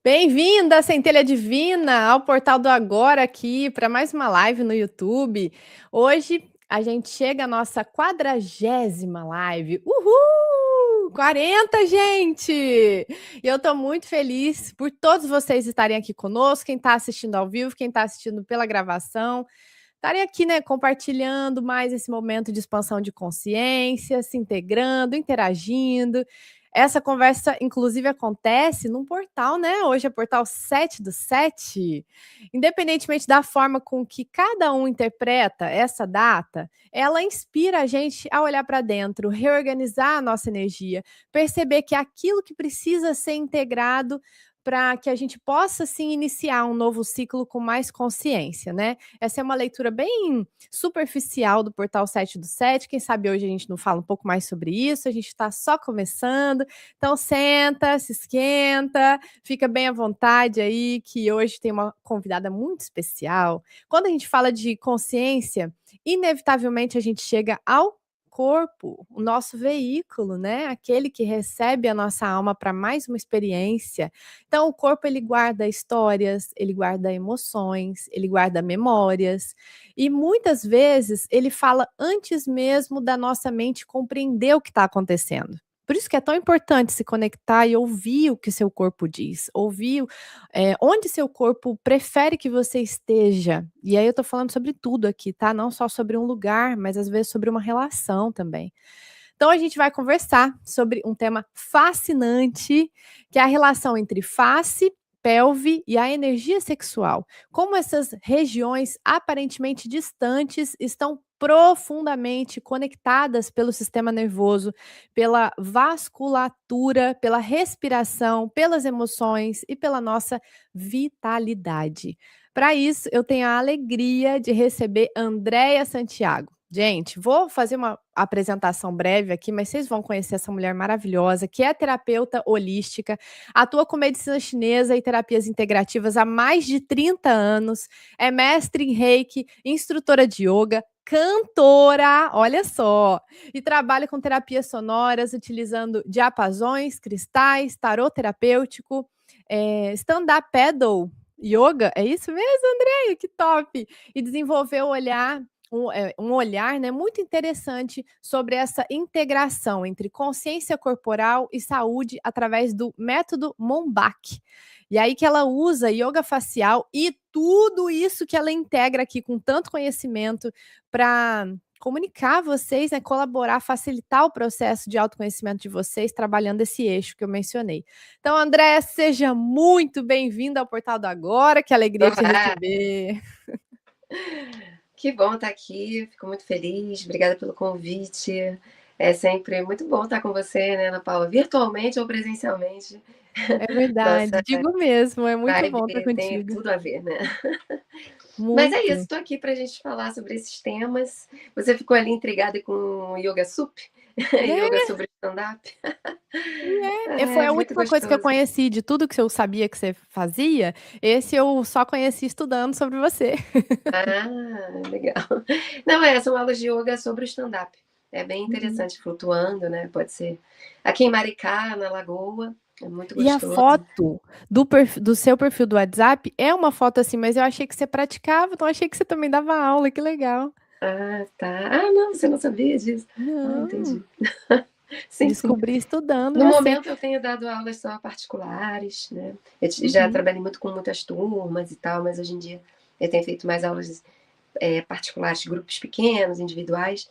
Bem-vinda, Centelha Divina, ao Portal do Agora aqui para mais uma live no YouTube. Hoje a gente chega à nossa 40ª live. Uhul! 40, gente! E eu estou muito feliz por todos vocês estarem aqui conosco, quem está assistindo ao vivo, quem está assistindo pela gravação, estarem aqui, né, compartilhando mais esse momento de expansão de consciência, se integrando, interagindo. Essa conversa, inclusive, acontece num portal, né? Hoje é portal 7/7. Independentemente da forma com que cada um interpreta essa data, ela inspira a gente a olhar para dentro, reorganizar a nossa energia, perceber que aquilo que precisa ser integrado para que a gente possa, sim, iniciar um novo ciclo com mais consciência, né? Essa é uma leitura bem superficial do portal 7/7. Quem sabe hoje a gente não fala um pouco mais sobre isso, a gente está só começando. Então senta, se esquenta, fica bem à vontade aí, que hoje tem uma convidada muito especial. Quando a gente fala de consciência, inevitavelmente a gente chega ao corpo, o nosso veículo, né? Aquele que recebe a nossa alma para mais uma experiência. Então, o corpo ele guarda histórias, ele guarda emoções, ele guarda memórias, e muitas vezes ele fala antes mesmo da nossa mente compreender o que está acontecendo. Por isso que é tão importante se conectar e ouvir o que seu corpo diz, ouvir onde seu corpo prefere que você esteja. E aí eu tô falando sobre tudo aqui, tá? Não só sobre um lugar, mas às vezes sobre uma relação também. Então a gente vai conversar sobre um tema fascinante, que é a relação entre face, pelve e a energia sexual. Como essas regiões aparentemente distantes estão profundamente conectadas pelo sistema nervoso, pela vasculatura, pela respiração, pelas emoções e pela nossa vitalidade. Para isso, eu tenho a alegria de receber Andréia Santiago. Gente, vou fazer uma apresentação breve aqui, mas vocês vão conhecer essa mulher maravilhosa, que é terapeuta holística, atua com medicina chinesa e terapias integrativas há mais de 30 anos, é mestre em Reiki, instrutora de yoga, cantora, olha só, e trabalha com terapias sonoras, utilizando diapasões, cristais, tarô terapêutico, stand-up paddle, yoga, é isso mesmo, Andréia? Que top! E desenvolveu o olhar um olhar, né, muito interessante sobre essa integração entre consciência corporal e saúde através do método Monbach. E aí que ela usa yoga facial e tudo isso que ela integra aqui com tanto conhecimento para comunicar a vocês, né, colaborar, facilitar o processo de autoconhecimento de vocês, trabalhando esse eixo que eu mencionei. Então, Andréia, seja muito bem-vinda ao Portal do Agora, que alegria te Olá, receber. que bom estar aqui, fico muito feliz, obrigada pelo convite. É sempre muito bom estar com você, né, Ana Paula, virtualmente ou presencialmente. É verdade, Nossa digo mesmo, é muito vibe bom estar tem contigo. tudo a ver, né. Mas é isso, Muito. estou aqui para a gente falar sobre esses temas. Você ficou ali intrigada com Yoga Sup? Yoga É, sobre stand-up? foi a Muito última coisa que eu gostoso. conheci de tudo que eu sabia que você fazia, esse eu só conheci estudando sobre você. Ah, legal. Não, são aulas de yoga sobre o stand-up. É bem Uhum. interessante, flutuando, né, pode ser aqui em Maricá, na Lagoa, é muito E a gostoso. foto do seu perfil do WhatsApp é uma foto assim, mas eu achei que você praticava, então achei que você também dava aula, que legal. Ah, tá. Ah, não, você não sabia disso? Ah, Não, entendi. Sim, sim. descobri estudando No você. momento eu tenho dado aulas só particulares, né. Já Uhum. trabalhei muito com muitas turmas e tal, mas hoje em dia eu tenho feito mais aulas, particulares, grupos pequenos, individuais,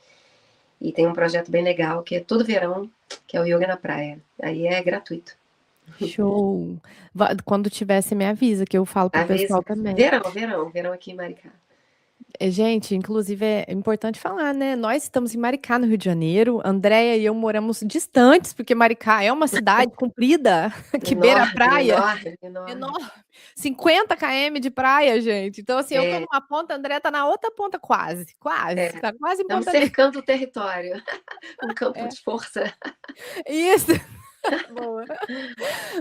e tem um projeto bem legal que é todo verão, que é o Yoga na Praia. Aí é gratuito. Show. Quando tiver, você me avisa, que eu falo pro Avisa. pessoal também. Verão aqui em Maricá. Gente, inclusive é importante falar, né? Nós estamos em Maricá, no Rio de Janeiro. Andréia e eu moramos distantes, porque Maricá é uma cidade comprida, que beira a Enorme, praia. enorme, enorme. Enorme. 50 km de praia, gente. Então, assim, eu tô É, numa ponta, a Andréia tá na outra ponta, quase. Quase. é. Tá quase em Estamos Ponta Negra. cercando o território. Um campo É. de força. Isso. Boa.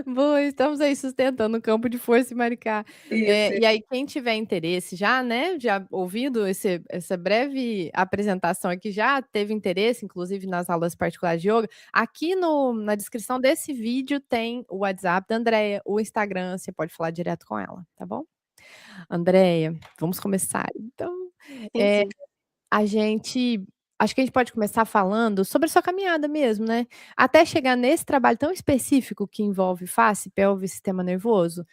Boa, estamos aí sustentando o campo de força em Maricá. Isso. E aí quem tiver interesse já, né, já ouvindo essa breve apresentação aqui, já teve interesse, inclusive nas aulas particulares de yoga, aqui na descrição desse vídeo tem o WhatsApp da Andreia, o Instagram, você pode falar direto com ela, tá bom? Andreia, vamos começar então. Sim, Eh sim. a gente acho que a gente pode começar falando sobre a sua caminhada mesmo, né. Até chegar nesse trabalho tão específico que envolve face, pelve e sistema nervoso,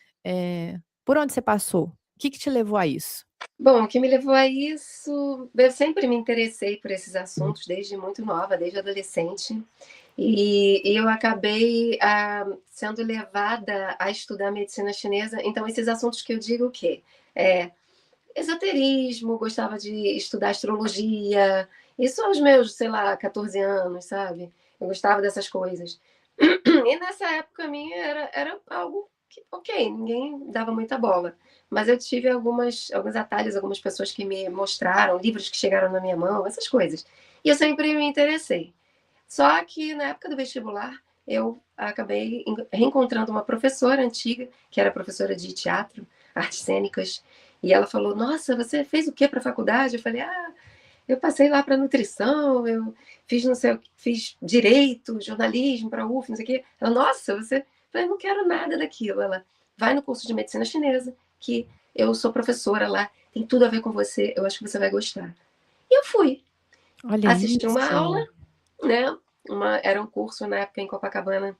por onde você passou? O que que te levou a isso? Bom, o que me levou a isso, eu sempre me interessei por esses assuntos desde muito nova, desde adolescente, e eu acabei, sendo levada a estudar medicina chinesa. Então esses assuntos que eu digo o quê? Eh, esoterismo, gostava de estudar astrologia, isso aos meus, sei lá, 14 anos, sabe. Eu gostava dessas coisas. E nessa época minha era algo que, ok, ninguém dava muita bola, mas eu tive alguns atalhos, algumas pessoas que me mostraram, livros que chegaram na minha mão, essas coisas. E eu sempre me interessei. Só que na época do vestibular, eu acabei reencontrando uma professora antiga, que era professora de teatro, artes cênicas, e ela falou: "Nossa, você fez o quê para a faculdade?" Eu falei: "Ah, eu passei lá para nutrição, eu fiz não sei o quê, fiz direito, jornalismo para a UF, não sei o quê". Ela: "Nossa, você". Eu falei: "Não quero nada daquilo". Ela: "Vai no curso de medicina chinesa, que eu sou professora lá, tem tudo a ver com você, eu acho que você vai gostar". E eu fui. Olha Assisti uma aula, isso. né, era um curso na época em Copacabana,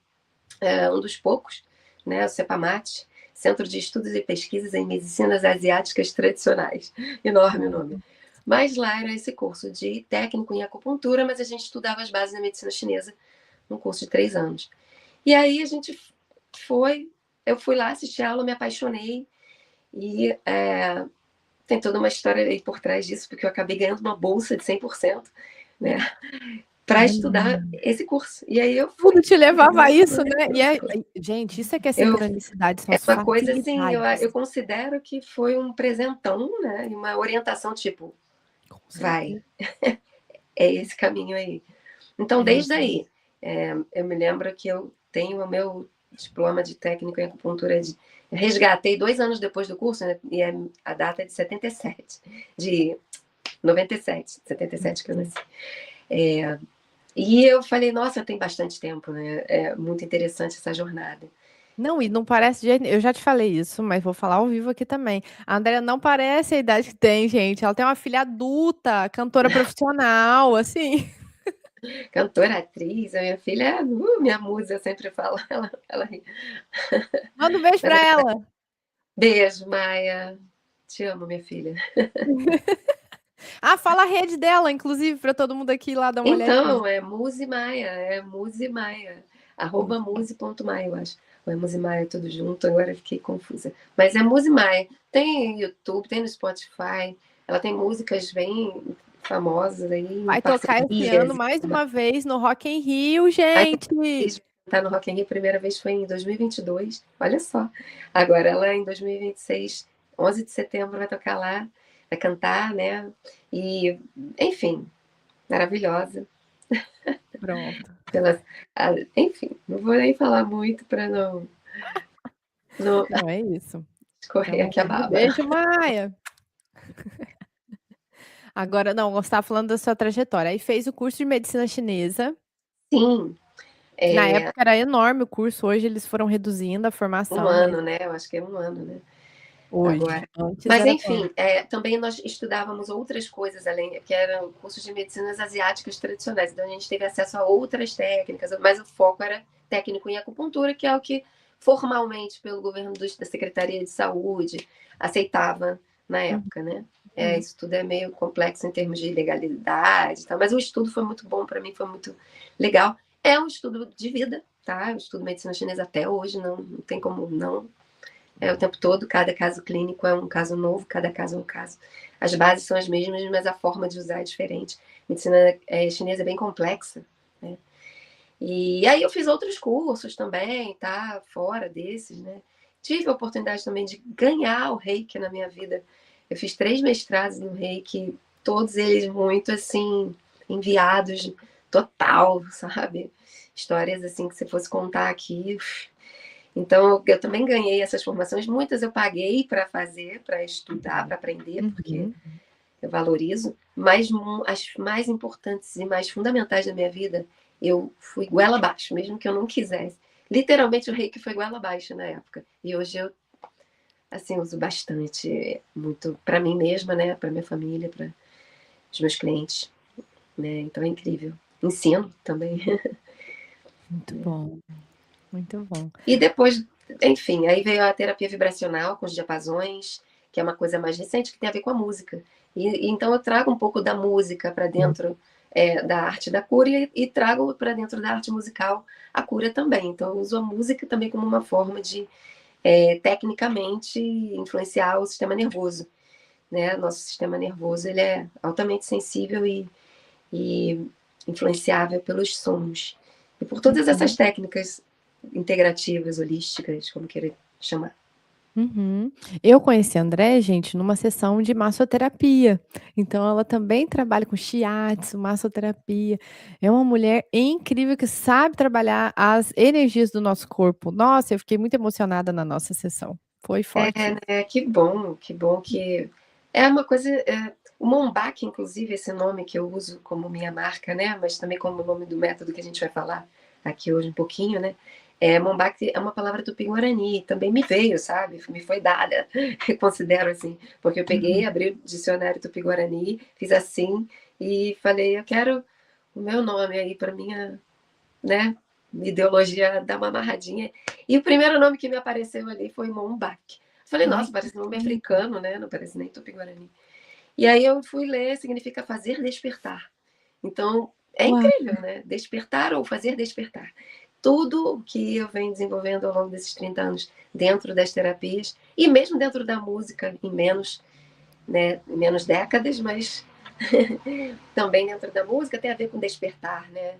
um dos poucos, né, o CEPAMAT, Centro de Estudos e Pesquisas em Medicinas Asiáticas Tradicionais, enorme o nome. Mas lá era esse curso de técnico em acupuntura, mas a gente estudava as bases da medicina chinesa, num curso de 3 anos. E aí a gente foi, eu fui lá assistir a aula, me apaixonei, e tem toda uma história aí por trás disso, porque eu acabei ganhando uma bolsa de 100%, né, para estudar Olha, esse curso. E aí eu tudo fui, te levava a me isso, apaixonei né. pelo E é curso. gente, isso é que é Eu sincronicidade, são É as uma coisa assim, facilidades. eu considero que foi um presentão, né, e uma orientação tipo: Com "Vai, certeza. é esse caminho aí". Então É desde isso mesmo. aí, eu me lembro que eu tenho o meu diploma de técnico em acupuntura, resgatei 2 anos depois do curso, né, e a data é de 77, de 97, 77 que eu nasci. Eh, e eu falei: "Nossa, tem bastante tempo, né, é muito interessante essa jornada". Não, e não parece de jeito eu já te falei isso, mas vou falar ao vivo aqui também. A Andrea não parece a idade que tem, gente. Ela tem uma filha adulta, cantora profissional, assim. Cantora, atriz, a minha filha é, minha musa, eu sempre falo, ela ri. Manda um beijo Mas pra ela. beijo, Maia. Te amo, minha filha. Ah, fala a rede dela, inclusive, pra todo mundo aqui ir lá dar uma olhadinha. Então, é Muse Maia, é Muse Maia, Muito bom. @muse.maia, eu acho. Ou é Muse Maia tudo junto, agora eu fiquei confusa. Mas é Muse Maia. Tem YouTube, tem no Spotify, ela tem músicas bem famosas aí, em Vai tocar esse ano parcerias e mais tudo mais. uma vez no Rock in Rio, Aí gente. fez cantar no Rock in Rio, a primeira vez foi em 2022, olha só. Agora ela em 2026, 11 de setembro, vai tocar lá, vai cantar, né, e enfim, maravilhosa. Pronto. Pela, enfim, não vou nem falar muito para não Não, é isso. escorrer Então, aqui a um baba. beijo, Maia. Agora não, você estava falando da sua trajetória. Aí fez o curso de medicina chinesa, Sim, que na época era enorme o curso, hoje eles foram reduzindo a 1 formação, mas ano, né, eu acho que é 1 ano, né, hoje, agora. antes Mas era quanto? enfim, também nós estudávamos outras coisas além, que eram cursos de medicinas asiáticas tradicionais, então a gente teve acesso a outras técnicas, mas o foco era técnico em acupuntura, que é o que formalmente pelo governo da Secretaria de Saúde aceitava na época, né. Uhum. Isso tudo é meio complexo em termos de legalidade e tal, mas o estudo foi muito bom para mim, foi muito legal. É um estudo de vida, tá, eu estudo medicina chinesa até hoje, não tem como não. É o tempo todo, cada caso clínico é um caso novo, cada caso é um caso. As bases são as mesmas, mas a forma de usar é diferente. A medicina chinesa é bem complexa, né? E aí eu fiz outros cursos também, tá? Fora desses, né? Tive a oportunidade também de ganhar o reiki na minha vida. Eu fiz 3 mestrados no reiki, todos eles muito assim, enviados total, sabe? histórias assim que se fosse contar aqui. Então, eu também ganhei essas formações. Muitas eu paguei para fazer, para estudar, para aprender, porque Uhum. eu valorizo. Mas as mais importantes e mais fundamentais da minha vida, eu fui goela abaixo, mesmo que eu não quisesse. Literalmente, o reiki foi goela abaixo na época. E hoje eu, assim, uso bastante, muito para mim mesma, né? Para minha família, para os meus clientes, né? Então é incrível. Ensino também. Muito bom, muito bom. E depois, enfim, aí veio a terapia vibracional com os diapasões, que é uma coisa mais recente que tem a ver com a música. Então eu trago um pouco da música para dentro da arte da cura e trago para dentro da arte musical a cura também. Então eu uso a música também como uma forma de, tecnicamente, influenciar o sistema nervoso. Né? Nosso sistema nervoso ele é altamente sensível e influenciável pelos sons. E por todas essas Uhum. técnicas integrativas, holísticas, como querer chamar. Uhum. Eu conheci a André, gente, numa sessão de massoterapia. Então ela também trabalha com shiatsu, massoterapia. É uma mulher incrível que sabe trabalhar as energias do nosso corpo. Nossa, eu fiquei muito emocionada na nossa sessão. Foi forte. Né? Que bom que é uma coisa. O Mombac, inclusive, esse nome que eu uso como minha marca, né? Mas também como o nome do método que a gente vai falar aqui hoje um pouquinho, né? Mombac é uma palavra tupi-guarani, também me veio, sabe? Me foi dada, eu considero assim, porque eu peguei, Uhum. abri o dicionário tupi-guarani, fiz assim e falei, eu quero o meu nome aí para minha, né? Ideologia dar uma amarradinha. E o primeiro nome que me apareceu ali foi Mombac. Falei, Ai, nossa, que parece nome lindo. africano, né? Não parece nem tupi-guarani. E aí eu fui ler, significa fazer despertar. Então, é Uau. incrível, né? Despertar ou fazer despertar. Tudo que eu venho desenvolvendo ao longo desses 30 anos dentro das terapias e mesmo dentro da música, em menos, né, em menos décadas, mas também dentro da música tem a ver com despertar, né?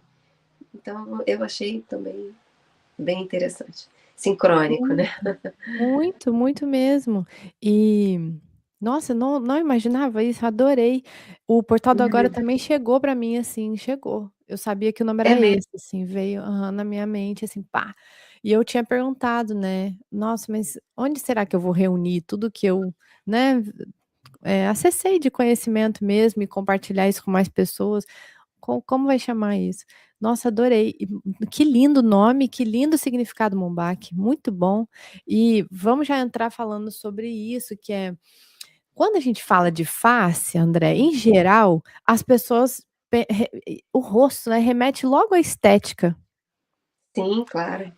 Então, eu achei também bem interessante. Sincrônico, né? Muito, muito mesmo. E, nossa, não imaginava isso, adorei. O Portal do Agora Uhum. também chegou para mim, assim, chegou. Eu sabia que o nome É era mesmo. esse, assim, veio, aham, na minha mente, assim, pá. E eu tinha perguntado, né: "Nossa, mas onde será que eu vou reunir tudo que eu, né, acessei de conhecimento mesmo e compartilhar isso com mais pessoas?" Como vai chamar isso? Nossa, adorei. E que lindo nome, que lindo significado Mombac, muito bom. E vamos já entrar falando sobre isso, que é quando a gente fala de face, André, em geral, as pessoas o rosto, né, remete logo à estética. Sim, claro.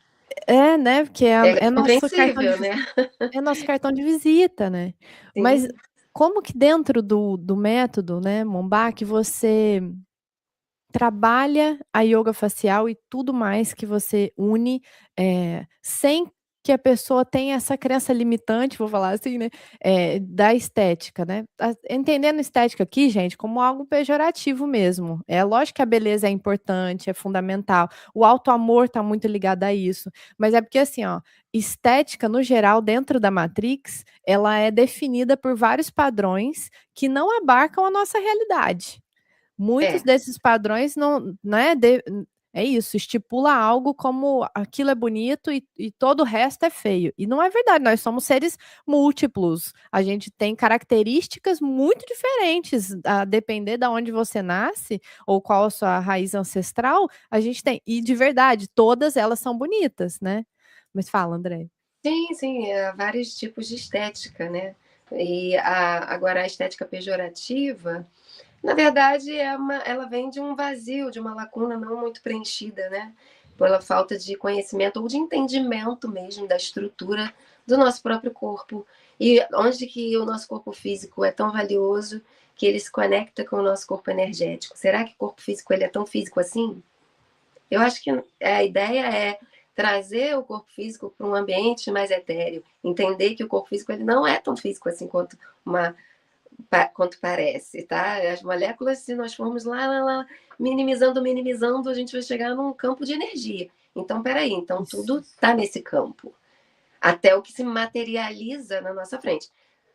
É, né, porque É é nosso cartão de compreensível, né? é nosso cartão de visita, né. Mas Sim. como que dentro do método, né, Mombac, você trabalha a yoga facial e tudo mais que você une, sem que a pessoa tenha essa crença limitante, vou falar assim, né, da estética, né. Entendendo estética aqui, gente, como algo pejorativo mesmo. É lógico que a beleza é importante, é fundamental, o autoamor está muito ligado a isso, mas é porque assim, ó, estética no geral dentro da Matrix, ela é definida por vários padrões que não abarcam a nossa realidade. Muitos É, desses padrões não, né, é isso, estipula algo como aquilo é bonito e todo o resto é feio. E não é verdade, nós somos seres múltiplos. A gente tem características muito diferentes, a depender da onde você nasce ou qual a sua raiz ancestral, a gente tem. E de verdade, todas elas são bonitas, né. Mas fala, André. sim, sim, há vários tipos de estética, né? Agora a estética pejorativa, na verdade, ela vem de um vazio, de uma lacuna não muito preenchida, né? Pela falta de conhecimento ou de entendimento mesmo da estrutura do nosso próprio corpo. E onde que o nosso corpo físico é tão valioso que ele se conecta com o nosso corpo energético. Será que o corpo físico ele é tão físico assim? Eu acho que a ideia é trazer o corpo físico para um ambiente mais etéreo, entender que o corpo físico ele não é tão físico assim quanto parece, tá? As moléculas, se nós formos lá, minimizando, a gente vai chegar num campo de energia. Então, peraí, então tudo Isso. está nesse campo, até o que se materializa na nossa frente.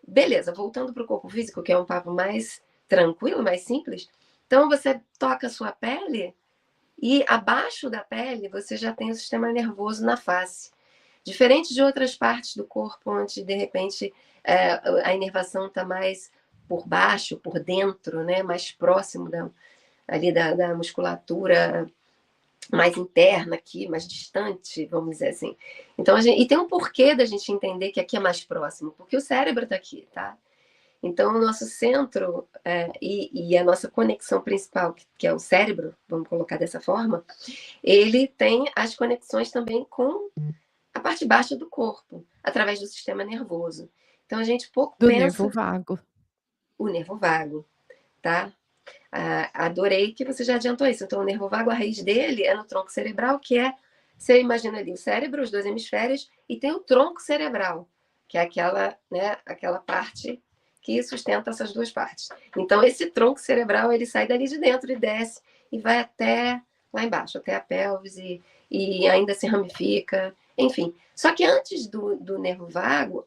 Beleza, voltando para o corpo físico, que é um papo mais tranquilo, mais simples. Então, você toca a sua pele E abaixo da pele, você já tem o sistema nervoso na face. Diferente de outras partes do corpo, onde, de repente, a inervação está mais por baixo, por dentro, né? Mais próximo ali da musculatura mais interna aqui, mais distante, vamos dizer assim. Então, e tem um porquê da gente entender que aqui é mais próximo, porque o cérebro está aqui, tá? Então, o nosso centro e a nossa conexão principal, que é o cérebro, vamos colocar dessa forma, ele tem as conexões também com a parte baixa do corpo, através do sistema nervoso. Então, a gente pouco Do nervo pensa vago. o nervo vago, tá? Adorei que você já adiantou isso. Então, o nervo vago, a raiz dele é no tronco cerebral, que é, você imagina ali o cérebro, os dois hemisférios, e tem o tronco cerebral, que é aquela parte que sustenta essas duas partes. Então, esse tronco cerebral, ele sai dali de dentro e desce e vai até lá embaixo, até a pelvis e ainda se ramifica, enfim. Só que antes do nervo vago,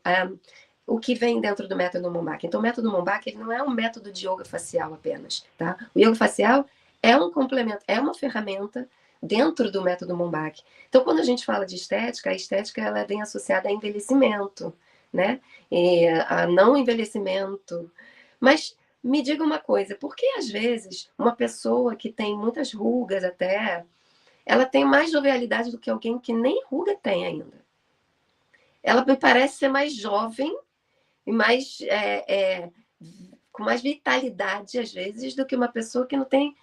o que vem dentro do método Mombach. Então, o método Mombach ele não é um método de yoga facial apenas, tá? O yoga facial é um complemento, é uma ferramenta dentro do método Mombach. Então, quando a gente fala de estética, a estética ela vem associada a envelhecimento, né? E a não envelhecimento. Mas me diga uma coisa, por que às vezes uma pessoa que tem muitas rugas até, ela tem mais jovialidade do que alguém que nem ruga tem ainda? Ela me parece ser mais jovem e mais com mais vitalidade às vezes do que uma pessoa que não tem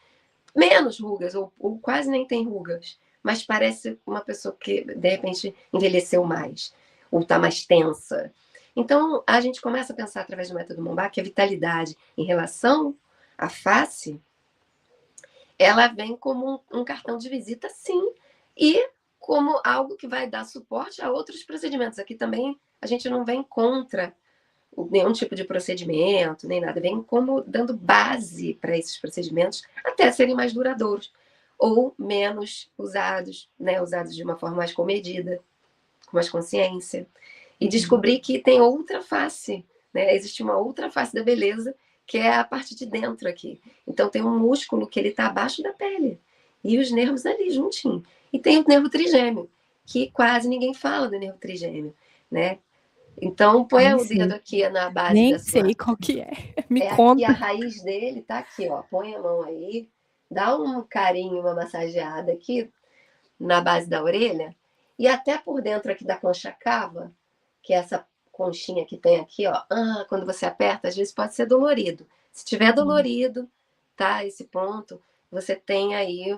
menos rugas ou quase nem tem rugas, mas parece uma pessoa que de repente envelheceu mais ou está mais tensa. Então a gente começa a pensar através do método Mombach que a vitalidade em relação à face ela vem como um cartão de visita, sim, e como algo que vai dar suporte a outros procedimentos. Aqui também a gente não vem contra nenhum tipo de procedimento, nem nada. Vem como dando base para esses procedimentos até serem mais duradouros ou menos usados, né? Usados de uma forma mais comedida, com mais consciência. E descobrir que tem outra face, né? Existe uma outra face da beleza, que é a parte de dentro aqui. Então tem um músculo que ele está abaixo da pele e os nervos ali juntinho. E tem o nervo trigêmeo, que quase ninguém fala do nervo trigêmeo, né? Então, põe o dedo aqui na base Nem da sua. sei qual que é. Me Aqui conta. a raiz dele, tá aqui, ó. Põe a mão aí, dá um carinho, uma massageada aqui na base da orelha e até por dentro aqui da concha cava, que é essa conchinha que tem aqui, ó. Quando você aperta, às vezes pode ser dolorido. Se tiver dolorido, tá? Esse ponto, você tem aí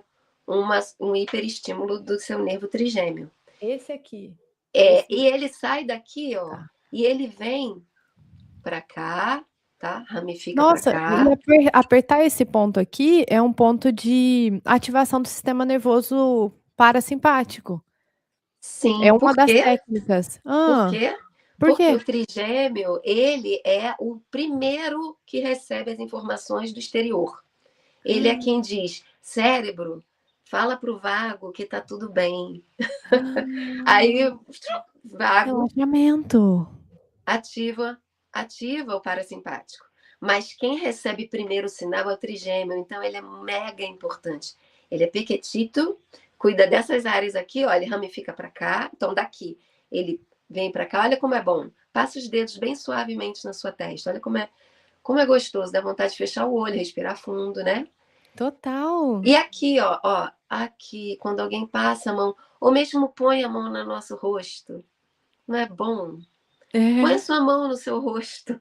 um hiperestímulo do seu nervo trigêmeo. Esse aqui. E ele sai daqui, ó, Tá. e ele vem para cá, tá? Ramifica para Nossa, cá. e apertar esse ponto aqui é um ponto de ativação do sistema nervoso parasimpático. É Sim, uma por das quê? técnicas. Por quê? Por Porque o quê? trigêmeo, ele é o primeiro que recebe as informações do exterior. Ele é quem diz, cérebro, fala pro vago que tá tudo bem. Aí, vago Relaxamento. ativa o parasimpático. Mas quem recebe primeiro o sinal é o trigêmeo, então ele é mega importante. Ele é pequetito, cuida dessas áreas aqui, ó, ele ramifica para cá, então daqui ele vem para cá, olha como é bom. Passa os dedos bem suavemente na sua testa, olha como é gostoso, dá vontade de fechar o olho, respirar fundo, né? Total. E aqui, ó, aqui, quando alguém passa a mão, ou mesmo põe a mão no nosso rosto, não é bom? Põe a É. sua mão no seu rosto.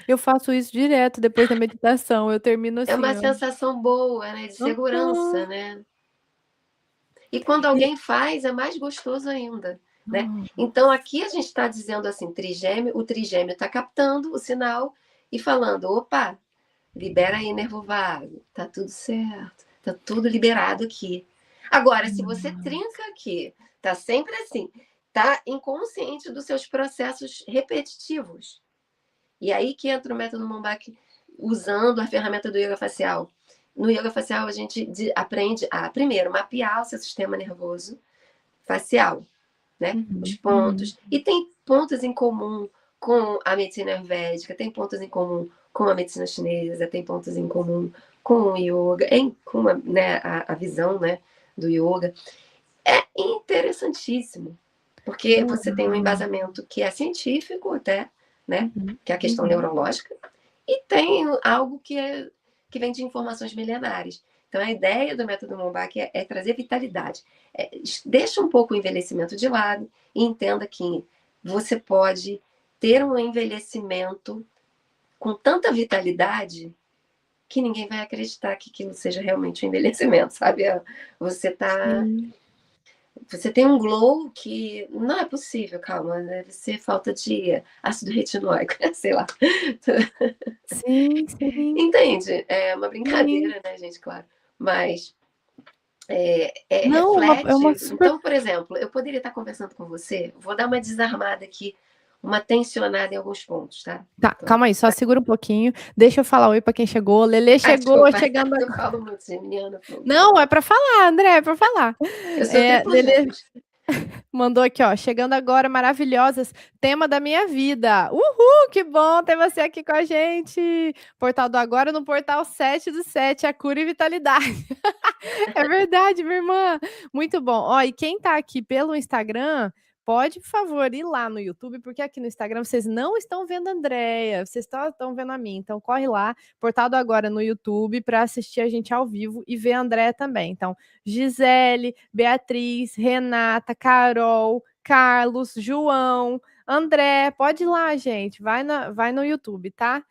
Eu faço isso direto depois da meditação, eu termino É uma assim, ó. sensação boa, né? De segurança, Aham. né? E quando E alguém faz, é mais gostoso ainda, né? nossa. Então aqui a gente está dizendo assim, trigêmeo, o trigêmeo está captando o sinal e falando, opa, libera aí nervo vago, tá tudo certo, tá tudo liberado aqui. Agora, se você trinca aqui, tá sempre assim, tá inconsciente dos seus processos repetitivos. E aí que entra o método Mombach usando a ferramenta do yoga facial. No yoga facial, a gente aprende a, primeiro, mapear o seu sistema nervoso facial, né? Os Uhum. pontos. E tem pontos em comum com a medicina ayurvédica, tem pontos em comum com a medicina chinesa, tem pontos em comum com o yoga, com a, né, a visão, né, do yoga. É interessantíssimo, porque você tem um embasamento que é científico até, né? Que é a questão neurológica, e tem algo que vem de informações milenares. Então, a ideia do método Mombach é trazer vitalidade. Deixa um pouco o envelhecimento de lado e entenda que você pode ter um envelhecimento com tanta vitalidade que ninguém vai acreditar que aquilo seja realmente um envelhecimento, sabe? Você tá... Você tem um glow que não é possível, calma, deve ser falta de ácido retinóico, sei lá. Sim, sim, Entende? É uma sim. brincadeira, né, gente? Claro. Mas Não, é uma reflete. super. Então, por exemplo, eu poderia estar conversando com você, vou dar uma desarmada aqui, uma tensionada em alguns pontos, tá? Tá, Então, calma aí, só segura um pouquinho. Deixa eu falar oi pra quem chegou. Lelê chegou, desculpa, chegando eu agora. falo muito geminiana. Não, é pra falar, André, é pra falar. Eu sou triplo Lelê gêmeos. mandou aqui, ó, chegando agora, maravilhosas, tema da minha vida. Uhul, que bom ter você aqui com a gente. Portal do Agora no portal 7/7, a cura e vitalidade. É verdade, minha irmã. Muito bom. Ó, e quem tá aqui pelo Instagram, pode, por favor, ir lá no YouTube, porque aqui no Instagram vocês não estão vendo a Andréia, vocês estão vendo a mim. Então, corre lá, Portal do Agora no YouTube, para assistir a gente ao vivo e ver a Andréia também. Então, Gisele, Beatriz, Renata, Carol, Carlos, João, André, pode ir lá, gente. Vai no YouTube, tá?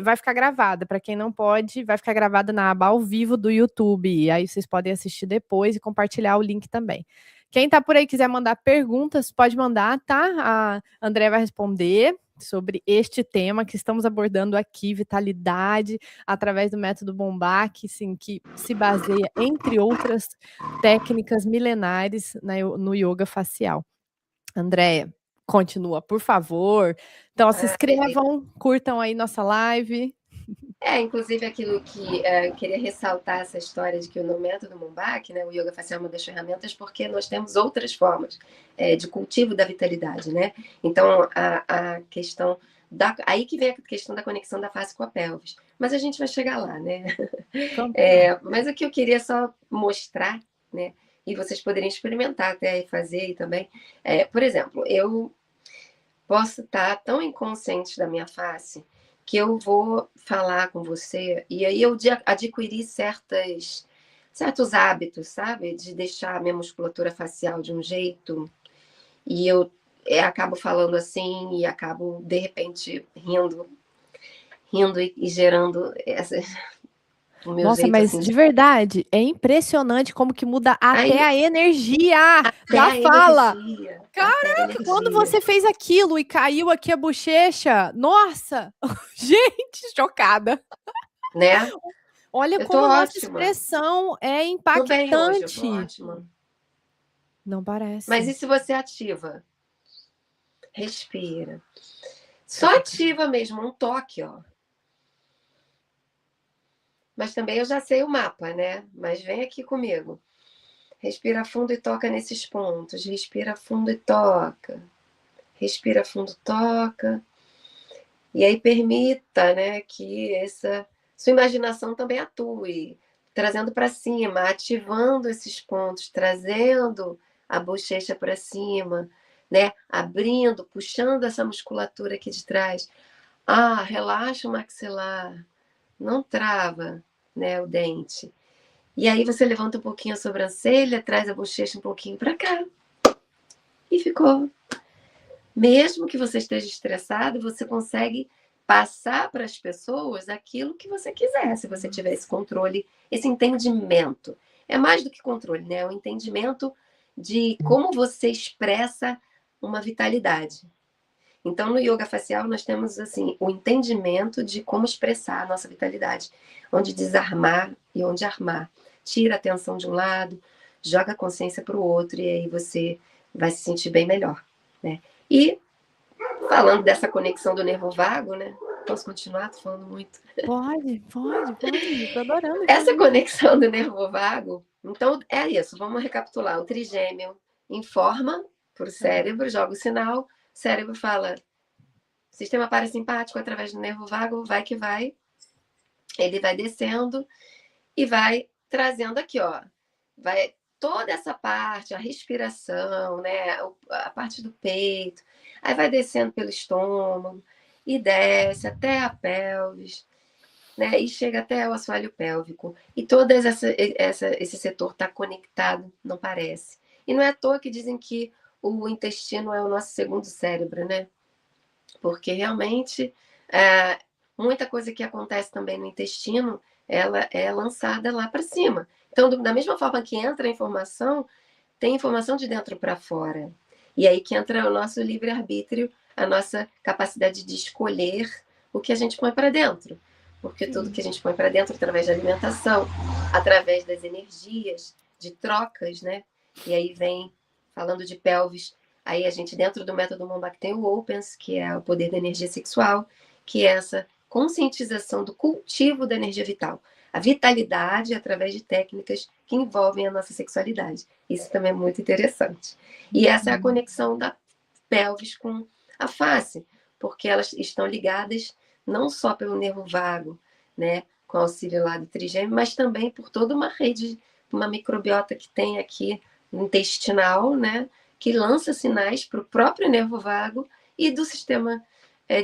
Vai ficar gravada. Para quem não pode, vai ficar gravada na aba ao vivo do YouTube. E aí vocês podem assistir depois e compartilhar o link também. Quem tá por aí quiser mandar perguntas, pode mandar, tá? A André vai responder sobre este tema que estamos abordando aqui, vitalidade, através do método Mombach, sim, que se baseia, entre outras técnicas milenares, no yoga facial. Andréia, continua, por favor. Então, se Perfeito. inscrevam, curtam aí nossa live. Inclusive aquilo que queria ressaltar essa história de que no método Mombach, né, o yoga facial é uma das ferramentas, porque nós temos outras formas de cultivo da vitalidade, né? Então, a questão aí que vem a questão da conexão da face com a pelvis. Mas a gente vai chegar lá, né? Mas o que eu queria só mostrar, né? E vocês poderiam experimentar até e fazer também. Por exemplo, eu posso estar tão inconsciente da minha face que eu vou falar com você e aí eu adquiri certos hábitos, sabe? De deixar a minha musculatura facial de um jeito e eu acabo falando assim e acabo, de repente, rindo e gerando o meu Nossa, jeito mas assim. de verdade, é impressionante como que muda até Aí, a energia até da a fala. energia, até a Caraca, quando energia. você fez aquilo e caiu aqui a bochecha, nossa, gente, chocada. Né? Olha Eu tô como a nossa ótima. expressão é Tô bem hoje, eu tô impactante. ótima. Não Mas parece. e se você ativa? Respira. Tô Só focando. ativa mesmo, um toque, ó. Mas também eu já sei o mapa, né? Mas vem aqui comigo. Respira fundo e toca nesses pontos. Respira fundo e toca. Respira fundo, toca. E aí permita, né, que essa sua imaginação também atue, trazendo para cima, ativando esses pontos, trazendo a bochecha para cima, né? Abrindo, puxando essa musculatura aqui de trás. Relaxa o maxilar, não trava, né, o dente. E aí você levanta um pouquinho a sobrancelha, traz a bochecha um pouquinho para cá. E ficou. Mesmo que você esteja estressado, você consegue passar para as pessoas aquilo que você quiser, se você tiver esse controle, esse entendimento. É mais do que controle, né? É o entendimento de como você expressa uma vitalidade. Então, no yoga facial, nós temos assim o entendimento de como expressar a nossa vitalidade, onde desarmar e onde armar. Tira a atenção de um lado, joga a consciência para o outro e aí você vai se sentir bem melhor, né? E falando dessa conexão do nervo vago, né? Posso continuar? Tô falando muito. Pode, pode, pode. Tô adorando, Essa inclusive. conexão do nervo vago, então é isso. Vamos recapitular. O trigêmeo informa para o cérebro, joga o sinal, o cérebro fala: sistema parasimpático através do nervo vago, vai que vai. Ele vai descendo e vai trazendo aqui, ó. Vai toda essa parte, a respiração, né? A parte do peito, aí vai descendo pelo estômago e desce até a pelvis, né? E chega até o assoalho pélvico. E todo esse setor está conectado, não parece. E não é à toa que dizem que o intestino é o nosso segundo cérebro, né? Porque realmente muita coisa que acontece também no intestino, ela é lançada lá para cima. Então, da mesma forma que entra a informação, tem informação de dentro para fora. E aí que entra o nosso livre-arbítrio, a nossa capacidade de escolher o que a gente põe para dentro. Porque tudo que a gente põe para dentro, através da alimentação, através das energias, de trocas, né? E aí vem, falando de pelvis, aí a gente, dentro do método Monbach, tem o Opens, que é o poder da energia sexual, que é essa conscientização do cultivo da energia vital. A vitalidade através de técnicas que envolvem a nossa sexualidade. Isso também é muito interessante. E essa é a conexão da pelvis com a face, porque elas estão ligadas não só pelo nervo vago, né, com auxílio lá do trigêmeo, mas também por toda uma rede, uma microbiota que tem aqui intestinal, né, que lança sinais para o próprio nervo vago e do sistema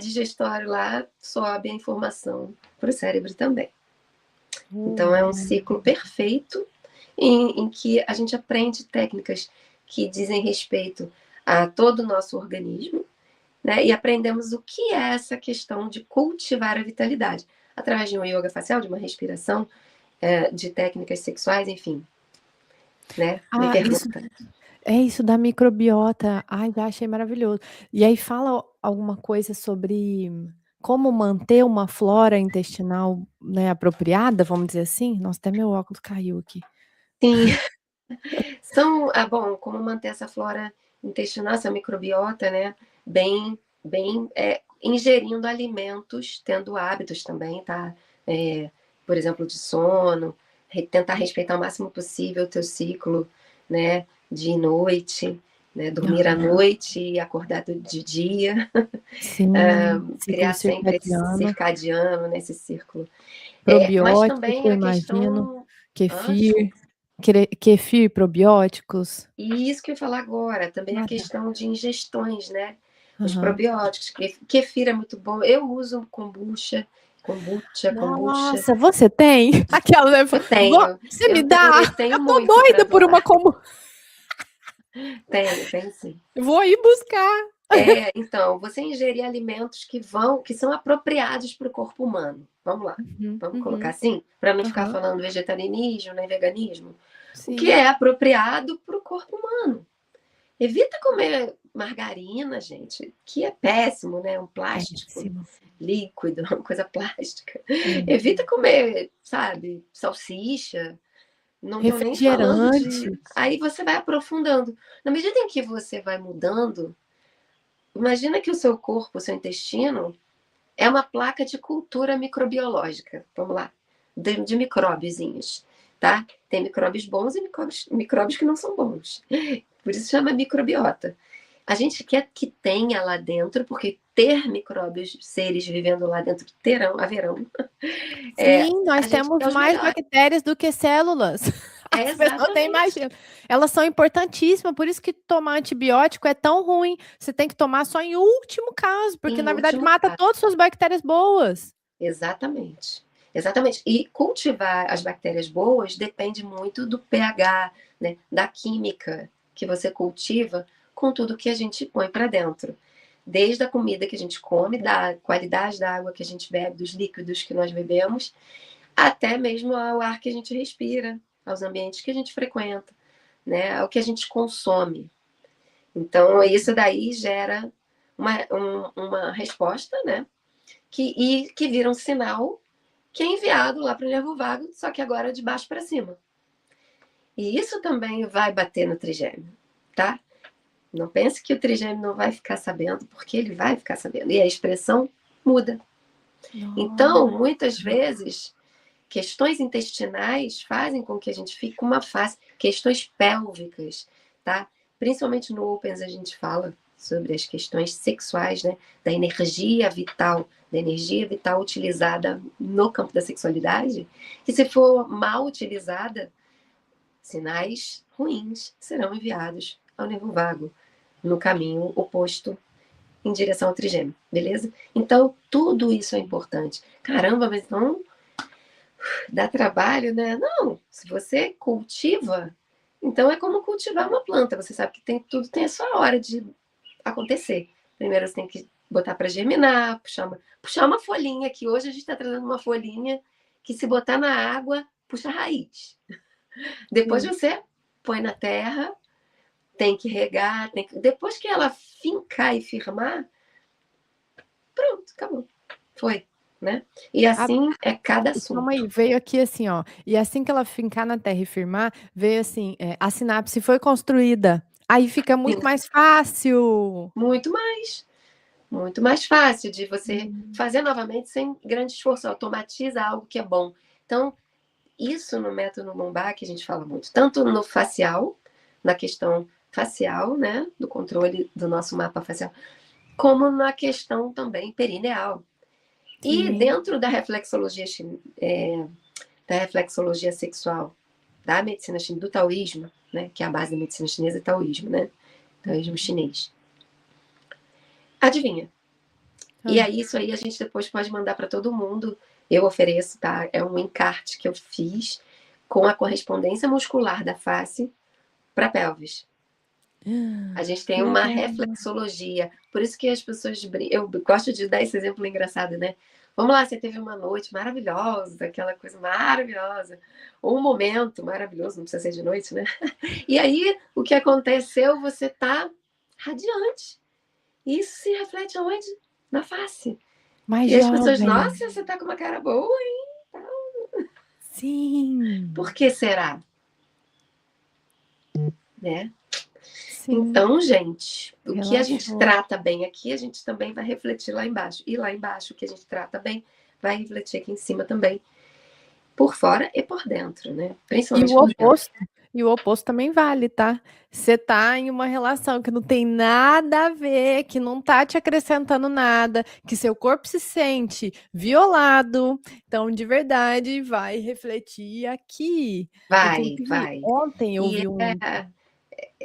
digestório lá sobe a informação para o cérebro também. Então é um ciclo perfeito em que a gente aprende técnicas que dizem respeito a todo o nosso organismo, né? E aprendemos o que é essa questão de cultivar a vitalidade através de um yoga facial, de uma respiração, de técnicas sexuais, enfim. Né? Me pergunta. Isso da microbiota. Ai, já achei maravilhoso. E aí fala alguma coisa sobre como manter uma flora intestinal, né, apropriada, vamos dizer assim? Nossa, até meu óculos caiu aqui. Sim. Bom, como manter essa flora intestinal, essa microbiota, né, bem ingerindo alimentos, tendo hábitos também, tá? Por exemplo, de sono, tentar respeitar o máximo possível o teu ciclo, né, de noite, né, dormir à noite e acordar de dia. Sim, criar ciclo sempre esse circadiano. circadiano, né, esse círculo. Mas também Probiótico, a imagino, questão... kefir, kefir, probióticos. E isso que eu ia falar agora, também a questão de ingestões, né? Os Aham. probióticos, kefir é muito bom. Eu uso kombucha. Nossa, você tem? Aquela, né? Eu tenho. Você me dá? Eu tenho Eu tô muito para doida por uma doar. kombucha. Tenho sim. Vou ir buscar. Então, você ingerir alimentos que são apropriados para o corpo humano. Vamos lá. Vamos colocar assim, para não ficar falando vegetarianismo nem veganismo. Sim. O que é apropriado para o corpo humano. Evita comer margarina, gente, que é péssimo, né? Um plástico líquido, uma coisa plástica. Evita comer, sabe, salsicha. Não estou nem falando de... Aí você vai aprofundando. Na medida em que você vai mudando, imagina que o seu corpo, o seu intestino, é uma placa de cultura microbiológica. Vamos lá. De micróbiozinhos, tá? Tem micróbios bons e micróbios que não são bons. Por isso chama microbiota. A gente quer que tenha lá dentro, porque ter micróbios, seres vivendo lá dentro, haverão. Sim, nós temos mais bactérias do que células. As pessoas nem imaginam. Elas são importantíssimas, por isso que tomar antibiótico é tão ruim. Você tem que tomar só em último caso, porque na verdade mata todas as suas bactérias boas. Exatamente. Exatamente. E cultivar as bactérias boas depende muito do pH, né, da química que você cultiva com tudo que a gente põe para dentro. Desde a comida que a gente come, da qualidade da água que a gente bebe, dos líquidos que nós bebemos, até mesmo ao ar que a gente respira, aos ambientes que a gente frequenta, né, ao que a gente consome. Então, isso daí gera uma resposta, né, que vira um sinal que é enviado lá para o nervo vago, só que agora de baixo para cima. E isso também vai bater no trigêmeo, tá? Não pense que o trigêmeo não vai ficar sabendo, porque ele vai ficar sabendo. E a expressão muda. Então, muitas vezes, questões intestinais fazem com que a gente fique com uma face, questões pélvicas, tá? Principalmente no Opens a gente fala sobre as questões sexuais, né? Da energia vital utilizada no campo da sexualidade, que se for mal utilizada, sinais ruins serão enviados ao nervo vago no caminho oposto em direção ao trigêmeo, beleza? Então, tudo isso é importante. Caramba, mas não dá trabalho, né? Não, se você cultiva, então é como cultivar uma planta. Você sabe que tudo tem a sua hora de acontecer. Primeiro você tem que botar para germinar, puxar uma folhinha, que hoje a gente está trazendo uma folhinha que se botar na água, puxa a raiz. Depois Sim. você põe na terra, tem que regar, depois que ela fincar e firmar, pronto, acabou. Foi, né? E assim é cada Calma aí, assunto. veio aqui assim, ó. E assim que ela fincar na terra e firmar, veio assim, a sinapse foi construída. Aí fica muito mais fácil. Muito mais fácil de você Hum. fazer novamente sem grande esforço, automatiza algo que é bom. Então, isso no método Mombá que a gente fala muito, tanto no facial, na questão facial, né, do controle do nosso mapa facial, como na questão também perineal. E Sim. dentro da reflexologia sexual, da medicina chinesa, do taoísmo, né, que é a base da medicina chinesa, é taoísmo, né, taoísmo chinês. Adivinha? E Hã. aí, isso aí a gente depois pode mandar para todo mundo. Eu ofereço, tá? É um encarte que eu fiz com a correspondência muscular da face para pelvis. A gente Que tem uma legal. reflexologia. Por isso que as pessoas. Eu gosto de dar esse exemplo engraçado, né? Vamos lá, você teve uma noite maravilhosa, aquela coisa maravilhosa, ou um momento maravilhoso, não precisa ser de noite, né? E aí, o que aconteceu? Você tá radiante. Isso se reflete aonde? Na face. Mais E as pessoas, jovem. nossa, você tá com uma cara boa, hein? Sim, Por que será? Né? sim, Então, gente, o que a gente relaxou. trata bem aqui, a gente também vai refletir lá embaixo. E lá embaixo, o que a gente trata bem, vai refletir aqui em cima também. Por fora e por dentro, né? E Principalmente o por dentro. oposto e o oposto também vale, tá. Você tá em uma relação que não tem nada a ver, que não tá te acrescentando nada, que seu corpo se sente violado, então de verdade vai refletir aqui. Vai, Inclusive vai. ontem eu E vi um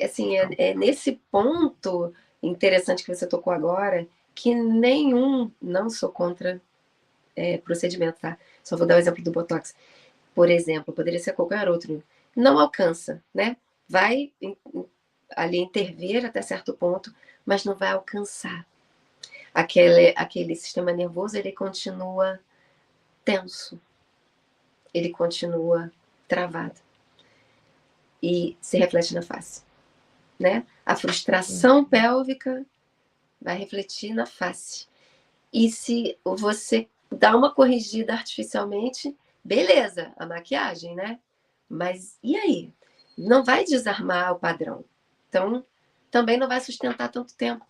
assim, é nesse ponto interessante que você tocou agora, que não sou contra procedimento, tá? Só vou dar o exemplo do Botox. Por exemplo, poderia ser qualquer outro, não alcança, né? Vai ali intervir até certo ponto, mas não vai alcançar. Aquele sistema nervoso, ele continua tenso, ele continua travado e se reflete na face, né? A frustração pélvica vai refletir na face. E se você dá uma corrigida artificialmente, beleza, a maquiagem, né? Mas e aí? Não vai desarmar o padrão. Então, também não vai sustentar tanto tempo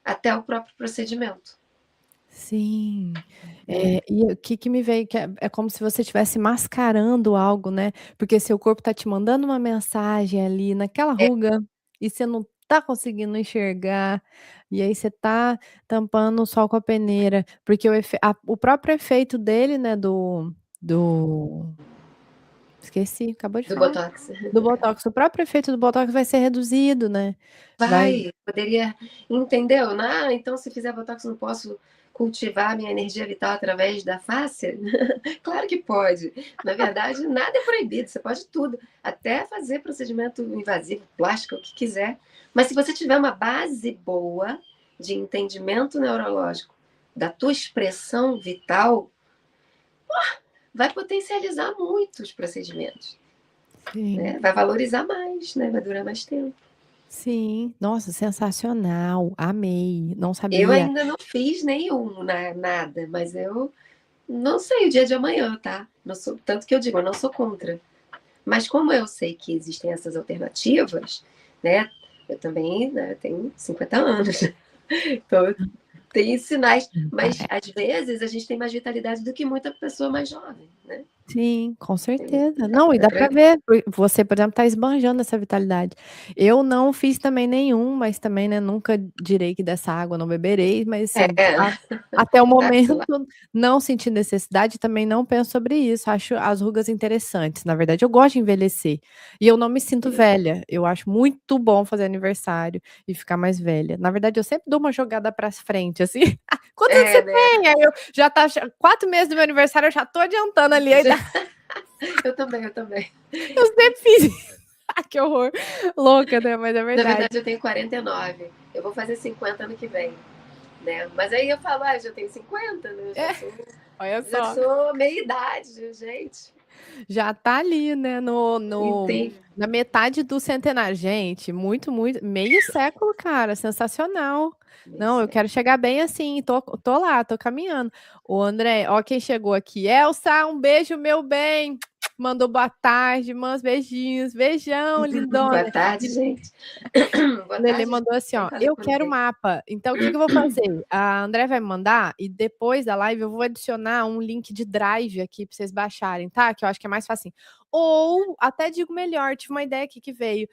até o próprio procedimento, sim. né? E o que me veio que é como se você estivesse mascarando algo, né, porque seu corpo tá te mandando uma mensagem ali naquela É, ruga, e você não tá conseguindo enxergar, e aí você tá tampando o sol com a peneira, porque o próprio efeito dele, né, do esqueci, acabou de do falar. Botox. Do botox, o próprio efeito do botox vai ser reduzido, né, vai Poderia, entendeu? Ah, então se fizer Botox não posso cultivar minha energia vital através da face? Claro que pode. Na verdade, nada é proibido, você pode tudo, até fazer procedimento invasivo, plástico, o que quiser. Mas se você tiver uma base boa de entendimento neurológico da tua expressão vital, vai potencializar muito os procedimentos, sim. né? Vai valorizar mais, né? Vai durar mais tempo. Sim, nossa, sensacional, amei, não Eu sabia. ainda não fiz nenhum, nada, mas eu não sei o dia de amanhã, tá? Não sou, tanto que eu digo, eu não sou contra. Mas como eu sei que existem essas alternativas, né? Eu também, né, tenho 50 anos. Então, tem sinais. Tá, Mas, às vezes, a gente tem mais vitalidade do que muita pessoa mais jovem, né? Sim, com Entendeu? certeza. Dá Não, e dá pra para ver. ver, você, por exemplo, tá esbanjando essa vitalidade. Eu não fiz também nenhum, mas também, né, nunca direi que dessa água não beberei, mas assim, É, até o tá momento lá. não senti necessidade, também não penso sobre isso, acho as rugas interessantes, na verdade eu gosto de envelhecer, e eu não me sinto velha, eu acho muito bom fazer aniversário e ficar mais velha. Na verdade eu sempre dou uma jogada pra frente, assim, "Quantos anos você É, né? tem?" Aí eu já tá 4 meses do meu aniversário, eu já tô adiantando ali a idade. Eu também, eu também. Eu sempre fiz isso. Ah, que horror. Louca, né, mas é Na verdade. verdade, eu tenho 49. Eu vou fazer 50 ano que vem, né? Mas aí eu falo, já tenho 50, né? Eu É, olha já só. sou meia idade, gente. Já tá ali, né, Entendi. na metade do centenário. Gente, muito, muito meio século, cara, sensacional. Não, eu quero chegar bem assim, tô lá, tô caminhando. O André, ó quem chegou aqui. Elsa, um beijo, meu bem. Mandou boa tarde, mãos, beijinhos. Beijão, Boa lindona. tarde, gente. Boa Lele tarde, gente. mandou assim, Nem ó, falei eu com quero ninguém. mapa. Então, o que que eu vou fazer? A André vai me mandar e depois da live eu vou adicionar um link de drive aqui para vocês baixarem, tá? Que eu acho que é mais fácil. Ou, até digo melhor, tive uma ideia aqui que veio.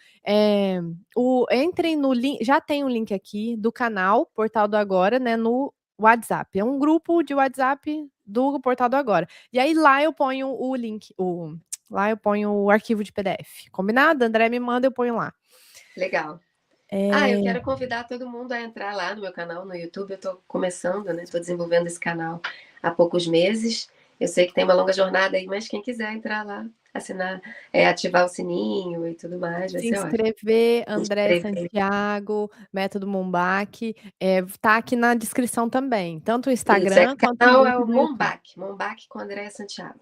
Entrem no link, já tem um link aqui do canal Portal do Agora, né? No WhatsApp. É um grupo de WhatsApp do Portal do Agora. E aí lá eu ponho o link, lá eu ponho o arquivo de PDF. Combinado? André me manda, eu ponho lá. Legal. Eu É, quero convidar todo mundo a entrar lá no meu canal no YouTube. Eu estou começando, né? Estou desenvolvendo esse canal há poucos meses. Eu sei que tem uma longa jornada aí, mas quem quiser entrar lá, assinar, ativar o sininho e tudo mais, vai Se ser ótimo. inscrever, Se André inscrever. Santiago, Método Mumbach, tá aqui na descrição também, tanto o Isso, Instagram o quanto o canal é link o do YouTube. Mombac com Andréa Santiago.